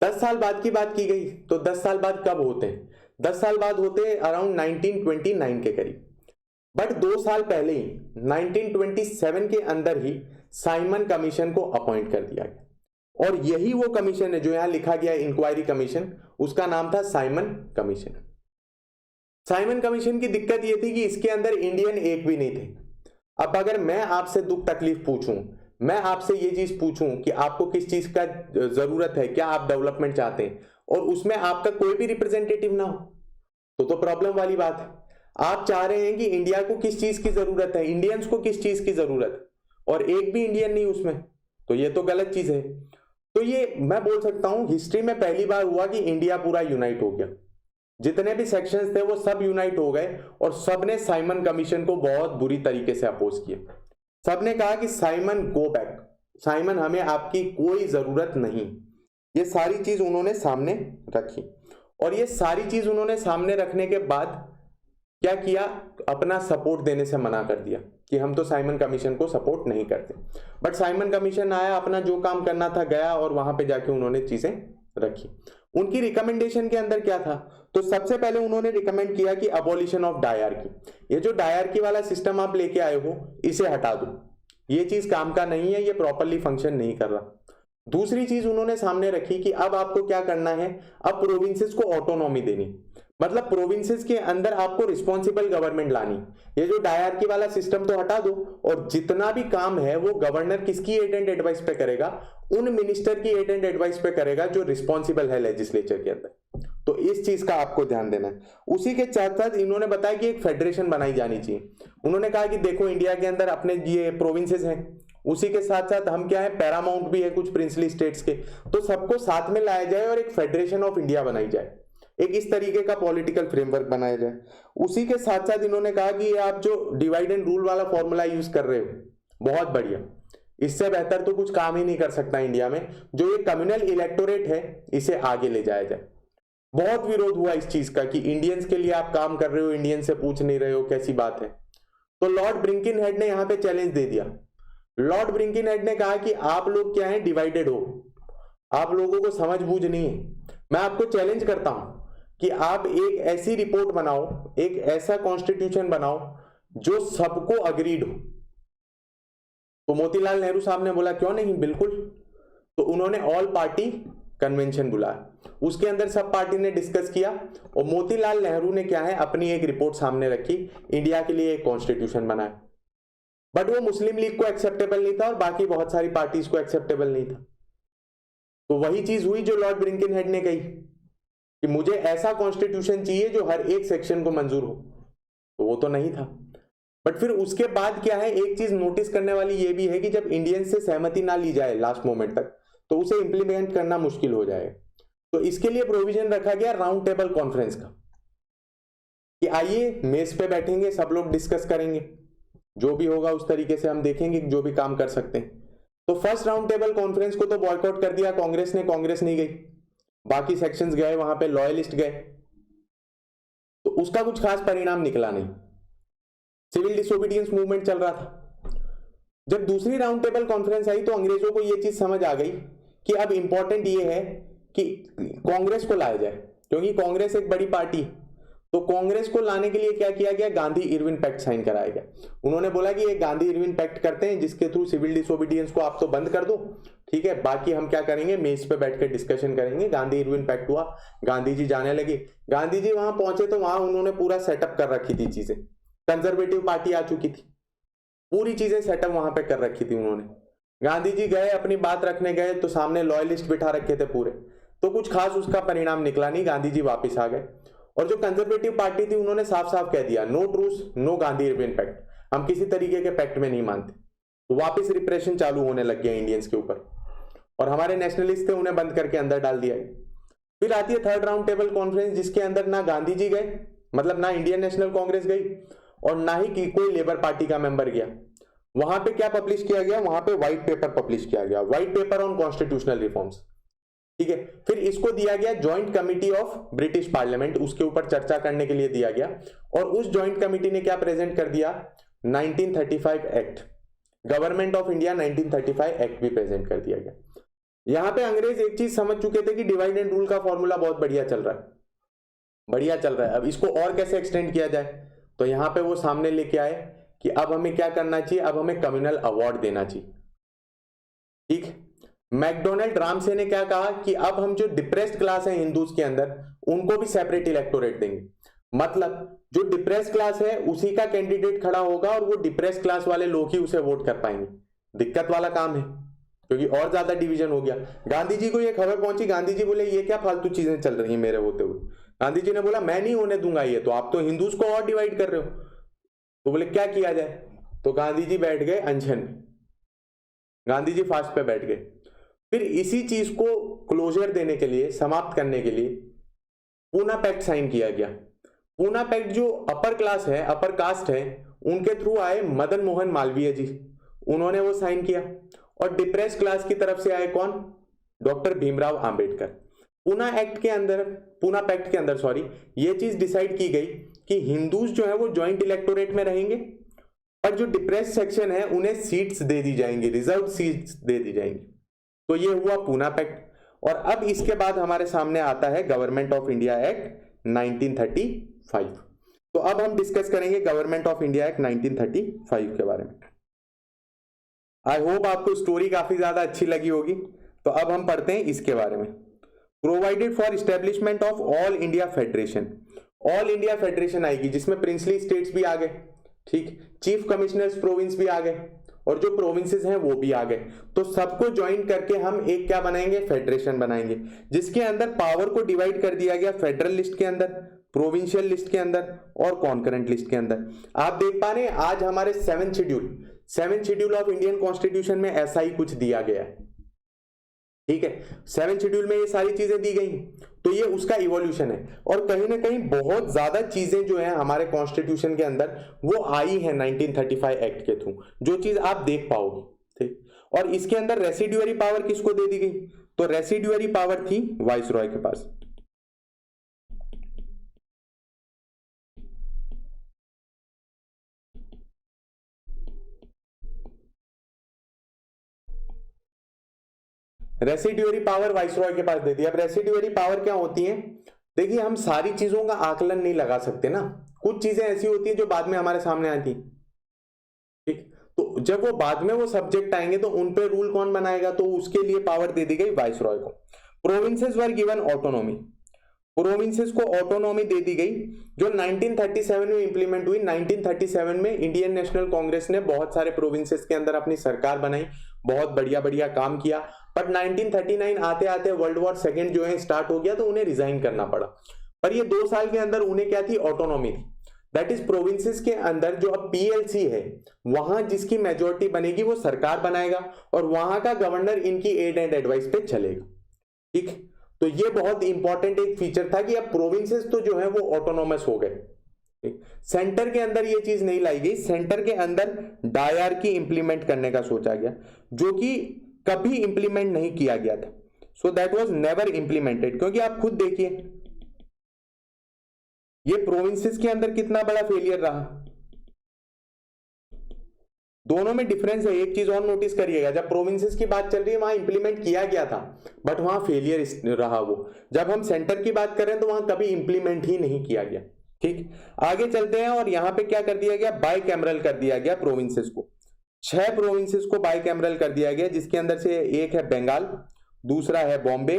10 साल बाद की बात की गई, तो 10 साल बाद कब होते हैं? 10 साल बाद होते हैं अराउंड 1929 के करीब। बट 2 साल पहले ही 1927 के अंदर ही साइमन कमीशन को अपॉइंट कर दिया गया, और यही वो कमीशन है जो यहां लिखा गया इंक्वायरी कमीशन, उसका नाम था साइमन कमीशन। साइमन कमीशन की दिक्कत ये थी कि इसके अंदर इंडियन एक भी नहीं थे। अब अगर मैं आपसे दुख तकलीफ पूछूं, मैं आपसे ये चीज पूछूं कि आपको किस चीज का जरूरत है, क्या आप डेवलपमेंट चाहते हैं, और उसमें आपका कोई भी रिप्रेजेंटेटिव ना हो, तो प्रॉब्लम वाली बात है। आप चाह रहे हैं कि इंडिया को किस चीज की जरूरत है, इंडियंस को किस चीज की जरूरत है, और एक भी इंडियन नहीं उसमें, तो ये तो गलत चीज है। तो ये मैं बोल सकता हूं हिस्ट्री में पहली बार हुआ कि इंडिया पूरा यूनाइट हो गया, जितने भी सेक्शंस थे वो सब यूनाइट हो गए, और सबने साइमन कमीशन को बहुत बुरी तरीके से अपोज किया। सबने कहा कि साइमन गो बैक, साइमन हमें आपकी कोई जरूरत नहीं। ये सारी चीज उन्होंने सामने रखी, और ये सारी चीज उन्होंने सामने रखने के बाद क्या किया, अपना सपोर्ट देने से मना कर दिया कि हम तो साइमन कमीशन को सपोर्ट नहीं करते। बट साइमन कमीशन आया, अपना जो काम करना था गया, और वहां पे जाके उन्होंने चीजें रखी। उनकी रिकमेंडेशन के अंदर क्या था, तो सबसे पहले उन्होंने रिकमेंड किया कि अबॉलिशन ऑफ डायरकी, ये जो डायरकी वाला सिस्टम आप लेके आए हो इसे हटा दो, ये चीज काम का नहीं है, ये प्रॉपरली फंक्शन नहीं कर रहा। दूसरी चीज उन्होंने सामने रखी कि अब आपको क्या करना है, अब प्रोविंसेस को ऑटोनॉमी देनी, मतलब प्रोविंसेस के अंदर आपको रिस्पॉन्सिबल गवर्नमेंट लानी। ये जो डायरकी वाला सिस्टम तो हटा दो, और जितना भी काम है वो गवर्नर किसकी एड एंड एडवाइस पे करेगा, उन मिनिस्टर की एड एंड एडवाइस पे करेगा जो रिस्पॉन्सिबल है लेजिस्लेचर के अंदर। तो इस चीज का आपको ध्यान देना है। उसी के साथ साथ इन्होंने बताया कि एक फेडरेशन बनाई जानी चाहिए। उन्होंने कहा कि देखो इंडिया के अंदर अपने ये प्रोविंसेस हैं, उसी के साथ साथ हम क्या है, पैरामाउंट भी है कुछ प्रिंसली स्टेट्स के, तो सबको साथ में लाया जाए और एक फेडरेशन ऑफ इंडिया बनाई जाए, एक इस तरीके का पॉलिटिकल फ्रेमवर्क बनाया जाए। उसी के साथ साथ इन्होंने कहा कि ये आप जो डिवाइड एंड रूल वाला फॉर्मूला यूज कर रहे हो बहुत बढ़िया, इससे बेहतर तो कुछ काम ही नहीं कर सकता इंडिया में। जो ये कम्युनल इलेक्टोरेट है इसे आगे ले जाया जाए। बहुत विरोध हुआ इस चीज का कि इंडियंस के लिए आप काम कर रहे हो, इंडियन से पूछ नहीं रहे हो, कैसी बात है। तो लॉर्ड ब्रिंकिनहेड ने यहां पे चैलेंज दे दिया। लॉर्ड ब्रिंकिनहेड ने कहा कि आप लोग क्या है, डिवाइडेड हो, आप लोगों को समझ बूझ नहीं है। मैं आपको चैलेंज करता हूं कि आप एक ऐसी रिपोर्ट बनाओ, एक ऐसा कॉन्स्टिट्यूशन बनाओ जो सबको अग्रीड हो, तो मोतीलाल नेहरू साहब ने बोला क्यों नहीं, बिल्कुल। तो उन्होंने ऑल पार्टी कन्वेंशन बुलाया, उसके अंदर सब पार्टी ने डिस्कस किया और मोतीलाल नेहरू ने क्या है अपनी एक रिपोर्ट सामने रखी, इंडिया के लिए एक कॉन्स्टिट्यूशन बनाया। बट वो मुस्लिम लीग को एक्सेप्टेबल नहीं था और बाकी बहुत सारी पार्टीज को एक्सेप्टेबल नहीं था। तो वही चीज हुई जो लॉर्ड ब्रिंकनहेड ने कही कि मुझे ऐसा कॉन्स्टिट्यूशन चाहिए जो हर एक सेक्शन को मंजूर हो, तो वो तो नहीं था। बट फिर उसके बाद क्या है, एक चीज नोटिस करने वाली ये भी है कि जब इंडियन से सहमति ना ली जाए लास्ट मोमेंट तक, तो उसे इंप्लीमेंट करना मुश्किल हो जाएगा। तो इसके लिए प्रोविजन रखा गया राउंड टेबल कॉन्फ्रेंस का, कि आइए मेज पे बैठेंगे, सब लोग डिस्कस करेंगे, जो भी होगा उस तरीके से हम देखेंगे जो भी काम कर सकते हैं। तो फर्स्ट राउंड टेबल कॉन्फ्रेंस को तो बॉयकॉट कर दिया कांग्रेस ने, कांग्रेस नहीं गई, बाकी सेक्शंस गए, वहां पे लॉयलिस्ट गए, तो उसका कुछ खास परिणाम निकला नहीं, सिविल डिसोबीडियंस मूवमेंट चल रहा था। जब दूसरी राउंड टेबल कॉन्फ्रेंस आई तो अंग्रेजों को यह चीज समझ आ गई कि अब इंपॉर्टेंट ये है कि कांग्रेस को लाया जाए, क्योंकि कांग्रेस एक बड़ी पार्टी है। तो कांग्रेस को लाने के लिए क्या किया गया, गांधी इरविन पैक्ट साइन कराया गया। उन्होंने बोला कि एक गांधी इरविन पैक्ट करते हैं जिसके थ्रू सिविल डिसोबीडियंस को आप तो बंद कर दो, ठीक है, बाकी हम क्या करेंगे, मेज पे बैठ कर डिस्कशन करेंगे। गांधी इरविन पैक्ट हुआ, गांधी जी जाने लगे। गांधी जी वहां पहुंचे तो वहां उन्होंने पूरा सेटअप कर रखी थी चीजें, कंजर्वेटिव पार्टी आ चुकी थी, पूरी चीजें सेटअप वहां पे कर रखी थी उन्होंने। गांधी जी गए, अपनी बात रखने गए तो सामने लॉयलिस्ट बिठा रखे थे पूरे, तो कुछ खास उसका परिणाम निकला नहीं, गांधी जी वापिस आ गए। और जो कंजर्वेटिव पार्टी थी उन्होंने साफ साफ कह दिया, no truce no Gandhi Irwin pact, हम किसी तरीके के पैक्ट में नहीं मानते। तो वापिस रिप्रेशन चालू होने लग गया इंडियंस के ऊपर, और हमारे नेशनलिस्ट थे उन्हें बंद करके अंदर डाल दिया। फिर आती है थर्ड राउंड टेबल कॉन्फ्रेंस, जिसके अंदर ना गांधी जी गए, मतलब ना इंडियन नेशनल कांग्रेस गई और ना ही कोई लेबर पार्टी का मेंबर गया। वहां पे क्या पब्लिश किया गया, वहां पे व्हाइट पेपर पब्लिश किया गया, white paper on constitutional reforms, ठीक है। फिर इसको दिया गया joint committee of British parliament, उसके ऊपर चर्चा करने के लिए दिया गया। और उस ज्वाइंट कमिटी ने क्या प्रेजेंट कर दिया, 1935 act, government of India 1935 act भी प्रेजेंट कर दिया गया। यहां पे अंग्रेज एक चीज समझ चुके थे कि डिवाइड एंड रूल का फॉर्मूला बहुत बढ़िया चल रहा है, बढ़िया चल रहा है, अब इसको और कैसे एक्सटेंड किया जाए। तो यहां पे वो सामने लेके आए कि अब हमें क्या करना चाहिए, अब हमें कम्युनल अवार्ड देना चाहिए, ठीक। मैकडोनल्ड रामसे ने क्या कहा कि अब हम जो डिप्रेस्ड क्लास है हिंदूज के अंदर, उनको भी सेपरेट इलेक्टोरेट देंगे, मतलब जो डिप्रेस्ड क्लास है उसी का कैंडिडेट खड़ा होगा और वो डिप्रेस्ड क्लास वाले लोग ही उसे वोट कर पाएंगे। दिक्कत वाला काम है, क्योंकि और ज्यादा डिवीजन हो गया। गांधी जी को ये खबर पहुंची, गांधी जी बोले ये क्या फालतू चीजें चल रही हैं मेरे होते हुए। गांधी जी ने बोला मैं नहीं होने दूंगा ये, तो आप तो हिंदूज को और डिवाइड कर रहे हो। तो बोले क्या किया जाए, तो गांधी जी बैठ गए अनशन में, गांधी जी फास्ट पे बैठ गए। फिर इसी चीज को क्लोजर देने के लिए, समाप्त करने के लिए पूना पैक्ट साइन किया गया। पूना पैक्ट जो अपर क्लास है, अपर कास्ट है, उनके थ्रू आए मदन मोहन मालवीय जी, उन्होंने वो साइन किया। और डिप्रेस क्लास की तरफ से आए कौन, डॉक्टर भीमराव आंबेडकर। पूना एक्ट के अंदर, पूना पैक्ट के अंदर सॉरी, ये चीज डिसाइड की गई कि हिंदूज जो है वो ज्वाइंट इलेक्टोरेट में रहेंगे और जो डिप्रेस सेक्शन है उन्हें सीट्स दे दी जाएंगी, रिजर्व सीट्स दे दी जाएंगी। तो ये हुआ पूना पैक्ट। और अब इसके बाद हमारे सामने आता है गवर्नमेंट ऑफ इंडिया एक्ट 1935। तो अब हम डिस्कस करेंगे गवर्नमेंट ऑफ इंडिया एक्ट 1935 के बारे में। आई होप आपको स्टोरी काफी ज्यादा अच्छी लगी होगी। तो अब हम पढ़ते हैं इसके बारे में। Provided for establishment of all India federation, all India federation आएगी जिसमें प्रिंसली स्टेट्स भी आ गए, ठीक, चीफ कमिश्नर्स प्रोविंस भी आ गए और जो प्रोविंसेस हैं वो भी आ गए। तो सबको ज्वाइन करके हम एक क्या बनाएंगे, फेडरेशन बनाएंगे, जिसके अंदर पावर को डिवाइड कर दिया गया फेडरल लिस्ट के अंदर, प्रोविंशियल लिस्ट के अंदर और कॉन्करेंट लिस्ट के अंदर। आप देख पा रहे हैं आज हमारे 7th schedule of Indian constitution में ऐसा ही कुछ दिया गया है, ठीक है। 7th शेड्यूल में ये सारी चीजें दी गई, तो ये उसका इवोल्यूशन है। और कहीं ना कहीं बहुत ज्यादा चीजें जो है हमारे कॉन्स्टिट्यूशन के अंदर वो आई है 1935 एक्ट के थ्रू, जो चीज आप देख पाओगे, ठीक। और इसके अंदर रेसिड्यूअरी पावर किसको दे दी गई, तो रेसिड्यूअरी पावर थी वाइसरॉय के पास। रेसिड्यूअरी पावर वाइसरॉय के पास दे दी। अब रेसिड्यूअरी पावर क्या होती है, देखिए हम सारी चीजों का आकलन नहीं लगा सकते ना, कुछ चीजें ऐसी होती है जो बाद में हमारे सामने आती, ठीक। तो जब वो बाद में वो सब्जेक्ट आएंगे तो उन पे रूल कौन बनाएगा, तो उसके लिए पावर दे दी गई वाइसरॉय को। Provinces were given autonomy, provinces को ऑटोनॉमी दे दी गई जो 1937 में इंप्लीमेंट हुई। 1937 में इंडियन नेशनल कांग्रेस ने बहुत सारे प्रोविंसेस के अंदर अपनी सरकार बनाई, बहुत बढ़िया बढ़िया काम किया, बट 1939 आते आते वर्ल्ड वॉर सेकेंड जो है स्टार्ट हो गया तो उन्हें रिजाइन करना पड़ा। पर ये 2 साल के अंदर उन्हें क्या थी, ऑटोनॉमी थी। दैट इज प्रोविंसेस के अंदर जो अब पीएलसी है वहां जिसकी मेजोरिटी बनेगी वो सरकार बनाएगा और वहां का गवर्नर इनकी एड एंड एडवाइस पे चलेगा। ठीक, तो ये बहुत इंपॉर्टेंट एक फीचर था कि अब प्रोविंसेस तो जो है वो ऑटोनोमस हो गए। सेंटर के अंदर ये चीज नहीं लाई गई, सेंटर के अंदर डायरकी इंप्लीमेंट करने का सोचा गया जो कि कभी इंप्लीमेंट नहीं किया गया था। So that was never implemented, क्योंकि आप खुद देखिए ये प्रोविंसेस के अंदर कितना बड़ा फेलियर रहा। दोनों में डिफरेंस है। एक चीज और नोटिस करिएगा, जब प्रोविंसेस की बात चल रही है वहां इंप्लीमेंट किया गया था बट वहां फेलियर रहा वो। जब हम सेंटर की बात कर रहे हैं तो वहां कभी इंप्लीमेंट ही नहीं किया गया। ठीक, आगे चलते हैं और यहां पे क्या कर दिया गया, बाई कैमरल कर दिया गया प्रोविंसेस को। 6 प्रोविंसेस को बाई कैमरल कर दिया गया, जिसके अंदर से एक है बंगाल, दूसरा है Bombay,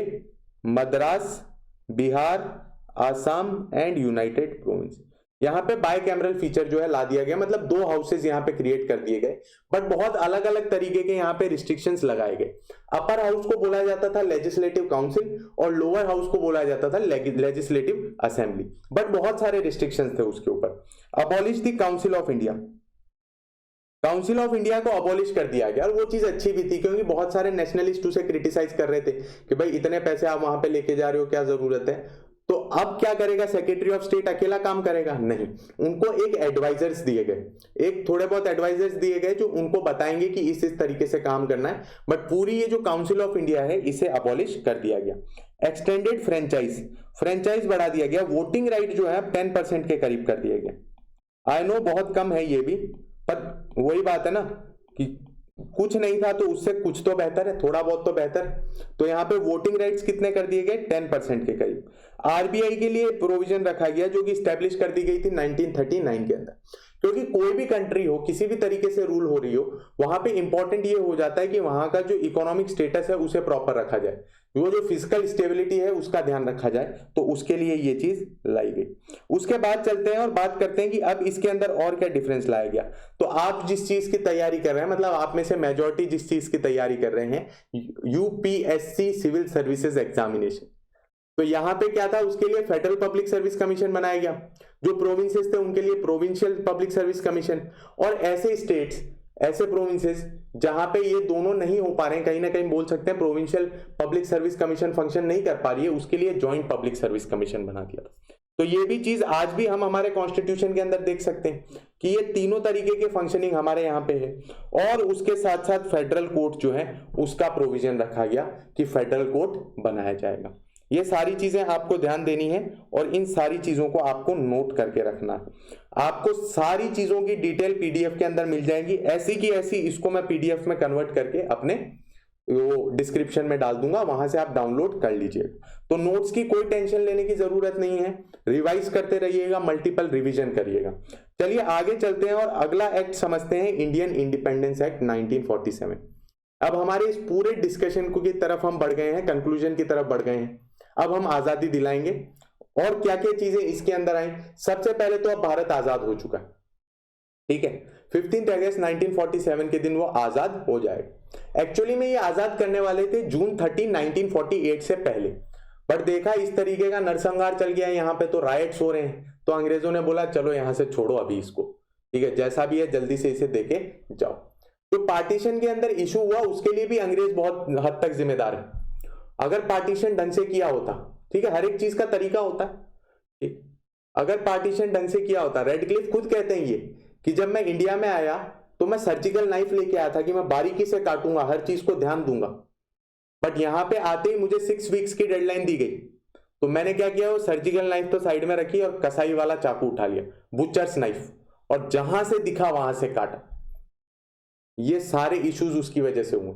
Madras, Bihar, Assam and United province. यहाँ पे बाय कैमरल फीचर जो है ला दिया गया, मतलब 2 हाउसेस यहाँ पे क्रिएट कर दिए गए, बट बहुत अलग अलग तरीके के यहाँ पे रिस्ट्रिक्शंस लगाए गए। अपर हाउस को बोला जाता था लेजिस्लेटिव काउंसिल और लोअर हाउस को बोला जाता था लेजिस्लेटिव असेंबली, बट बहुत सारे रिस्ट्रिक्शंस थे उसके ऊपर। Abolish the council of India, council of India को अबॉलिश कर दिया गया और वो चीज अच्छी भी थी क्योंकि बहुत सारे नेशनलिस्ट उसे क्रिटिसाइज कर रहे थे कि भाई इतने पैसे आप वहां पे लेके जा रहे हो, क्या जरूरत है। तो अब क्या करेगा, सेक्रेटरी ऑफ स्टेट अकेला काम करेगा? नहीं, उनको एक एडवाइजर्स दिए गए, एक थोड़े बहुत एडवाइजर्स दिए गए जो उनको बताएंगे कि इस तरीके से काम करना है। बट पूरी ये जो काउंसिल ऑफ इंडिया है इसे अबॉलिश कर दिया गया। एक्सटेंडेड फ्रेंचाइज, फ्रेंचाइज बढ़ा दिया गया। वोटिंग राइट जो है 10% के करीब कर दिया गया। आई नो बहुत कम है ये भी, पर वही बात है ना कि कुछ नहीं था तो उससे कुछ तो बेहतर है, थोड़ा बहुत तो बेहतर। तो यहाँ पे वोटिंग राइट्स कितने कर दिए गए, 10% के करीब। आरबीआई के लिए प्रोविजन रखा गया जो कि स्टैब्लिश कर दी गई थी 1939 के अंदर, क्योंकि कोई भी कंट्री हो किसी भी तरीके से रूल हो रही हो वहां पे इंपॉर्टेंट ये हो जाता है कि वहां का जो इकोनॉमिक स्टेटस है उसे प्रॉपर रखा जाए, वो जो फिजिकल स्टेबिलिटी है उसका ध्यान रखा जाए, तो उसके लिए ये चीज लाई गई। उसके बाद चलते हैं और बात करते हैं कि अब इसके अंदर और क्या डिफरेंस लाया गया। तो आप जिस चीज की तैयारी कर रहे हैं, मतलब आप में से मेजॉरिटी जिस चीज की तैयारी कर रहे हैं, यूपीएससी सिविल सर्विसेज एग्जामिनेशन, तो यहां पे क्या था, उसके लिए फेडरल पब्लिक सर्विस कमीशन बनाया गया। जो प्रोविंसेस थे उनके लिए प्रोविंशियल पब्लिक सर्विस कमीशन, और ऐसे स्टेट्स, ऐसे प्रोविंसेस जहां पे ये दोनों नहीं हो पा रहे हैं, कहीं ना कहीं बोल सकते हैं provincial public service commission function नहीं कर पा रही है, उसके लिए ज्वाइंट पब्लिक सर्विस कमीशन बना दिया। तो ये भी चीज आज भी हम हमारे कॉन्स्टिट्यूशन के अंदर देख सकते हैं कि ये तीनों तरीके के फंक्शनिंग हमारे यहाँ पे है। और उसके साथ साथ फेडरल कोर्ट जो है उसका प्रोविजन रखा गया कि फेडरल कोर्ट बनाया जाएगा। ये सारी चीजें आपको ध्यान देनी है और इन सारी चीजों को आपको नोट करके रखना है। आपको सारी चीजों की डिटेल पीडीएफ के अंदर मिल जाएगी, ऐसी की ऐसी। इसको मैं पीडीएफ में कन्वर्ट करके अपने वो डिस्क्रिप्शन में डाल दूंगा, वहां से आप डाउनलोड कर लीजिएगा। तो नोट्स की कोई टेंशन लेने की जरूरत नहीं है, रिवाइज करते रहिएगा, मल्टीपल रिवीजन करिएगा। चलिए आगे चलते हैं और अगला एक्ट समझते हैं, इंडियन इंडिपेंडेंस एक्ट 1947। अब हमारे इस पूरे डिस्कशन की तरफ हम बढ़ गए हैं, कंक्लूजन की तरफ बढ़ गए हैं। अब हम आजादी दिलाएंगे और क्या क्या चीजें इसके अंदर आई। सबसे पहले तो अब भारत आजाद हो चुका है, ठीक है। 15 अगस्त 1947 के दिन वो आजाद हो जाएगा। एक्चुअली में ये आजाद करने वाले थे जून 30, 1948 से पहले, बट देखा इस तरीके का नरसंहार चल गया यहाँ पे, तो राइट्स हो रहे हैं, तो अंग्रेजों ने बोला चलो यहां से छोड़ो अभी इसको, ठीक है, जैसा भी है जल्दी से इसे देके जाओ। तो पार्टीशन के अंदर इशू हुआ उसके लिए भी अंग्रेज बहुत हद तक जिम्मेदार है। अगर पार्टीशन ढंग से किया होता, ठीक है, हर एक चीज का तरीका होता है, ठीक, अगर पार्टीशन ढंग से किया होता, रेडक्लिफ खुद कहते हैं ये कि जब मैं इंडिया में आया तो मैं सर्जिकल नाइफ लेके आया था कि मैं बारीकी से काटूंगा, हर चीज को ध्यान दूंगा, बट यहां पे आते ही मुझे 6 वीक्स की डेडलाइन दी गई, तो मैंने क्या किया, वो सर्जिकल नाइफ तो साइड में रखी और कसाई वाला चाकू उठा लिया, बुचर्स नाइफ, और जहां से दिखा वहां से काटा। ये सारे इश्यूज उसकी वजह से हुए।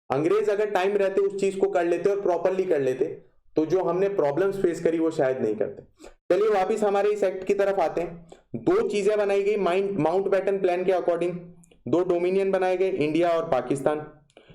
अंग्रेज अगर टाइम रहते उस चीज को कर लेते और प्रॉपरली कर लेते तो जो हमने प्रॉब्लम्स फेस करी वो शायद नहीं करते। चलिए वापिस हमारे इस एक्ट की तरफ आते हैं। 2 चीजें बनाई गई माउंटबेटन प्लान के अकॉर्डिंग। दो डोमिनियन बनाए गए, इंडिया और पाकिस्तान।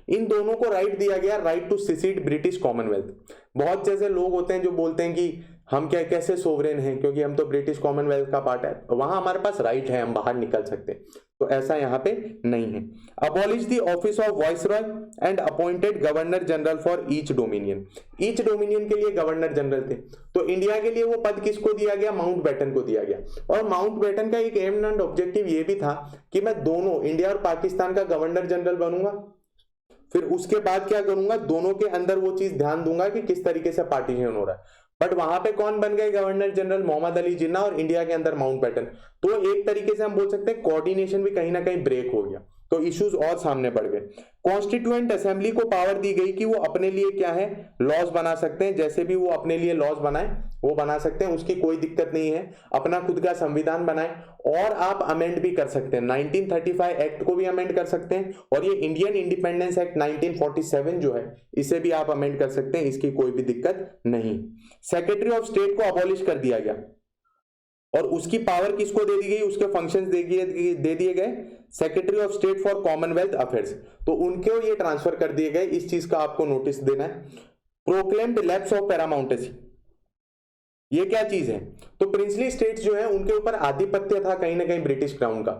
इन दोनों को राइट दिया गया, right to secede British commonwealth. बहुत जैसे लोग होते हैं जो बोलते हैं कि हम क्या कैसे सोवरेन हैं, क्योंकि हम तो ब्रिटिश कॉमनवेल्थ का पार्ट है, वहां हमारे पास राइट है, हम बाहर निकल सकते हैं। तो ऐसा यहाँ पे नहीं है। Abolish the office of viceroy and appointed governor general for each dominion. Each dominion के लिए गवर्नर जनरल थे। तो इंडिया के लिए वो पद किसको दिया गया? माउंटबेटन को दिया गया। और माउंटबेटन का एक एम एंड ऑब्जेक्टिव ये भी था कि मैं दोनों इंडिया और पाकिस्तान का गवर्नर जनरल बनूंगा, फिर उसके बाद क्या करूंगा, दोनों के अंदर वो चीज ध्यान दूंगा कि किस तरीके से पार्टीशन हो रहा है। बट वहां पे कौन बन गए गवर्नर जनरल? मोहम्मद अली जिन्ना, और इंडिया के अंदर माउंटबेटन। तो एक तरीके से हम बोल सकते हैं कोऑर्डिनेशन भी कहीं ना कहीं ब्रेक हो गया, तो इश्यूज और सामने बढ़ गए। कॉन्स्टिट्यूएंट असेंबली को पावर दी गई कि वो अपने लिए क्या है, लॉज बना सकते हैं, जैसे भी वो अपने लिए लॉज बनाए वो बना सकते हैं, उसकी कोई दिक्कत नहीं है। अपना खुद का संविधान बनाए, और आप अमेंड भी कर सकते हैं। 1935 एक्ट को भी अमेंड कर सकते हैं, और ये इंडियन इंडिपेंडेंस एक्ट 1947 जो है इसे भी आप अमेंड कर सकते हैं, इसकी कोई भी दिक्कत नहीं। सेक्रेटरी ऑफ स्टेट को अबॉलिश कर दिया गया, और उसकी पावर किसको दे दी गई, उसके फंक्शंस दे दिए गए secretary of state for Commonwealth affairs, तो उनको ये ट्रांसफर कर दिए गए। इस चीज का आपको नोटिस देना है। प्रोक्लेम्ड लैप्स ऑफ पैरामाउंटेसी, ये क्या चीज है? तो प्रिंसली स्टेट्स जो है उनके ऊपर आधिपत्य था कहीं ना कहीं ब्रिटिश क्राउन का।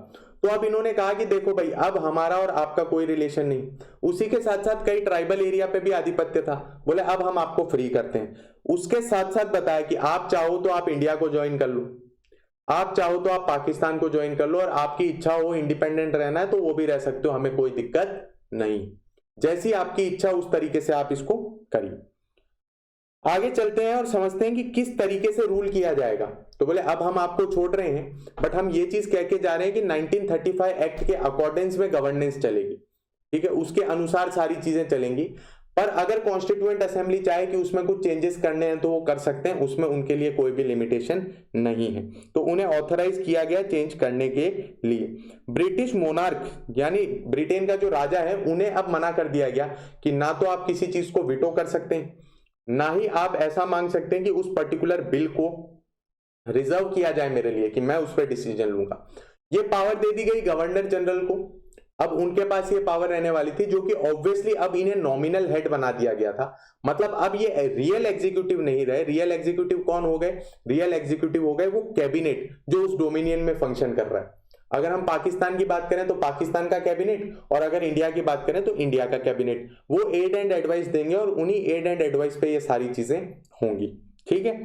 तो अब इन्होंने कहा कि देखो भाई, अब हमारा और आपका कोई रिलेशन नहीं। उसी के साथ साथ कई ट्राइबल एरिया पे भी आधिपत्य था, बोले अब हम आपको फ्री करते हैं। उसके साथ साथ बताया कि आप चाहो तो आप इंडिया को ज्वाइन कर लो, आप चाहो तो आप पाकिस्तान को ज्वाइन कर लो, और आपकी इच्छा हो इंडिपेंडेंट रहना है तो वो भी रह सकते हो, हमें कोई दिक्कत नहीं। जैसी आपकी इच्छा उस तरीके से आप इसको करिए। आगे चलते हैं और समझते हैं कि किस तरीके से रूल किया जाएगा। तो बोले अब हम आपको छोड़ रहे हैं, बट हम ये चीज कह के जा रहे हैं कि 1935 एक्ट के अकॉर्डेंस में गवर्नेंस चलेगी, ठीक है, उसके अनुसार सारी चीजें चलेंगी। पर अगर कॉन्स्टिट्यूएंट असेंबली चाहे कि उसमें कुछ चेंजेस करने हैं तो वो कर सकते हैं, उसमें उनके लिए कोई भी लिमिटेशन नहीं है। तो उन्हें ऑथराइज किया गया चेंज करने के लिए। ब्रिटिश मोनार्क यानी ब्रिटेन का जो राजा है, उन्हें अब मना कर दिया गया कि ना तो आप किसी चीज को विटो कर सकते हैं, ना ही आप ऐसा मांग सकते हैं कि उस पर्टिकुलर बिल को रिजर्व किया जाए मेरे लिए कि मैं उस पर डिसीजन लूंगा। ये पावर दे दी गई गवर्नर जनरल को। अब उनके पास ये पावर रहने वाली थी, जो कि ऑब्वियसली अब इन्हें नॉमिनल हेड बना दिया गया था। मतलब अब ये रियल एग्जीक्यूटिव नहीं रहे। रियल एग्जीक्यूटिव कौन हो गए? रियल एग्जीक्यूटिव हो गए वो कैबिनेट जो उस डोमिनियन में फंक्शन कर रहा है। अगर हम पाकिस्तान की बात करें तो पाकिस्तान का कैबिनेट, और अगर इंडिया की बात करें तो इंडिया का कैबिनेट, वो एड एंड एडवाइस देंगे, और उन्हीं एड एंड एडवाइस पे ये सारी चीजें होंगी। ठीक है,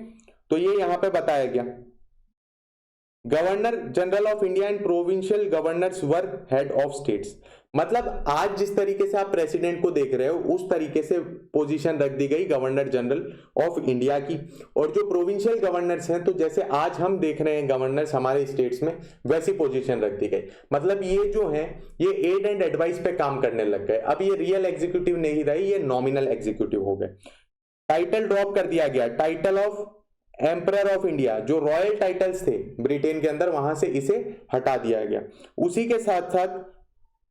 तो ये यहां पे बताया गया। Governor general of India and provincial governors were head of states. मतलब आज जिस तरीके से आप प्रेसिडेंट को देख रहे हो उस तरीके से पोजीशन रख दी गई गवर्नर जनरल ऑफ इंडिया की। और जो प्रोविंशियल गवर्नर्स हैं, तो जैसे आज हम देख रहे हैं गवर्नर्स हमारे स्टेट्स में, वैसी पोजीशन रख दी गई। मतलब ये जो है ये एड एंड एडवाइस पे काम करने लग गए। अब ये रियल एग्जीक्यूटिव नहीं रहे, ये नॉमिनल एग्जीक्यूटिव हो गए। टाइटल ड्रॉप कर दिया गया। Title of emperor of India, जो रॉयल टाइटल्स थे ब्रिटेन के अंदर, वहां से इसे हटा दिया गया। उसी के साथ साथ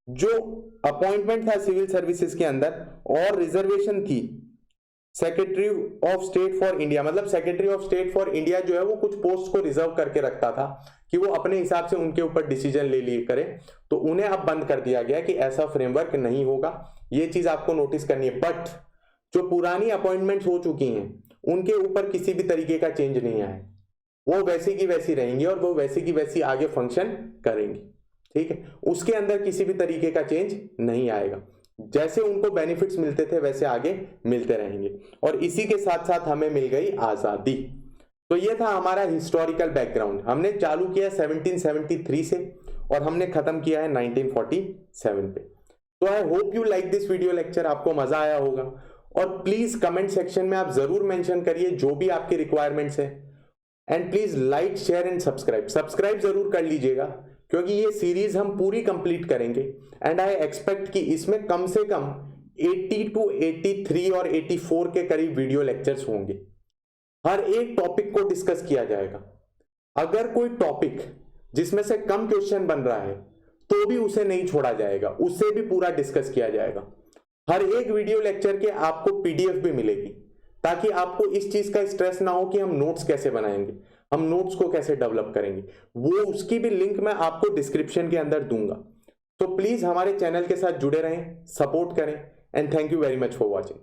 जो अपॉइंटमेंट था सिविल सर्विसेज के अंदर और रिजर्वेशन थी secretary of state for India, मतलब secretary of state for India जो है वो कुछ पोस्ट को रिजर्व करके रखता था कि वो अपने हिसाब से उनके ऊपर डिसीजन ले लिए करे। तो उन्हें अब बंद कर दिया गया कि ऐसा फ्रेमवर्क नहीं होगा। ये चीज आपको नोटिस करनी है। बट जो पुरानी अपॉइंटमेंट्स हो चुकी हैं उनके ऊपर किसी भी तरीके का चेंज नहीं आया, वो वैसी की वैसी रहेंगी और वो वैसी की वैसी आगे फंक्शन करेंगी। ठीक है, उसके अंदर किसी भी तरीके का चेंज नहीं आएगा। जैसे उनको बेनिफिट्स मिलते थे वैसे आगे मिलते रहेंगे। और इसी के साथ साथ हमें मिल गई आजादी। तो ये था हमारा हिस्टोरिकल बैकग्राउंड। हमने चालू किया 1773 से और हमने खत्म किया है 1947 पे। तो I hope you like this video lecture, आपको मजा आया होगा। और प्लीज कमेंट सेक्शन में आप जरूर मेंशन करिए जो भी आपकी रिक्वायरमेंट्स है। And please like share and subscribe जरूर कर लीजिएगा, क्योंकि ये सीरीज हम पूरी कंप्लीट करेंगे। एंड आई एक्सपेक्ट कि इसमें कम से कम 80 to 83 और 84 के करीब वीडियो लेक्चर्स होंगे। हर एक टॉपिक को डिस्कस किया जाएगा। अगर कोई टॉपिक जिसमें से कम क्वेश्चन बन रहा है तो भी उसे नहीं छोड़ा जाएगा, उससे भी पूरा डिस्कस किया जाएगा। हर एक वीडियो लेक्चर के आपको पीडीएफ भी मिलेगी, ताकि आपको इस चीज का स्ट्रेस ना हो कि हम नोट्स कैसे बनाएंगे, हम नोट्स को कैसे डेवलप करेंगे। वो उसकी भी लिंक मैं आपको डिस्क्रिप्शन के अंदर दूंगा। तो प्लीज हमारे चैनल के साथ जुड़े रहें, सपोर्ट करें and thank you very much for watching.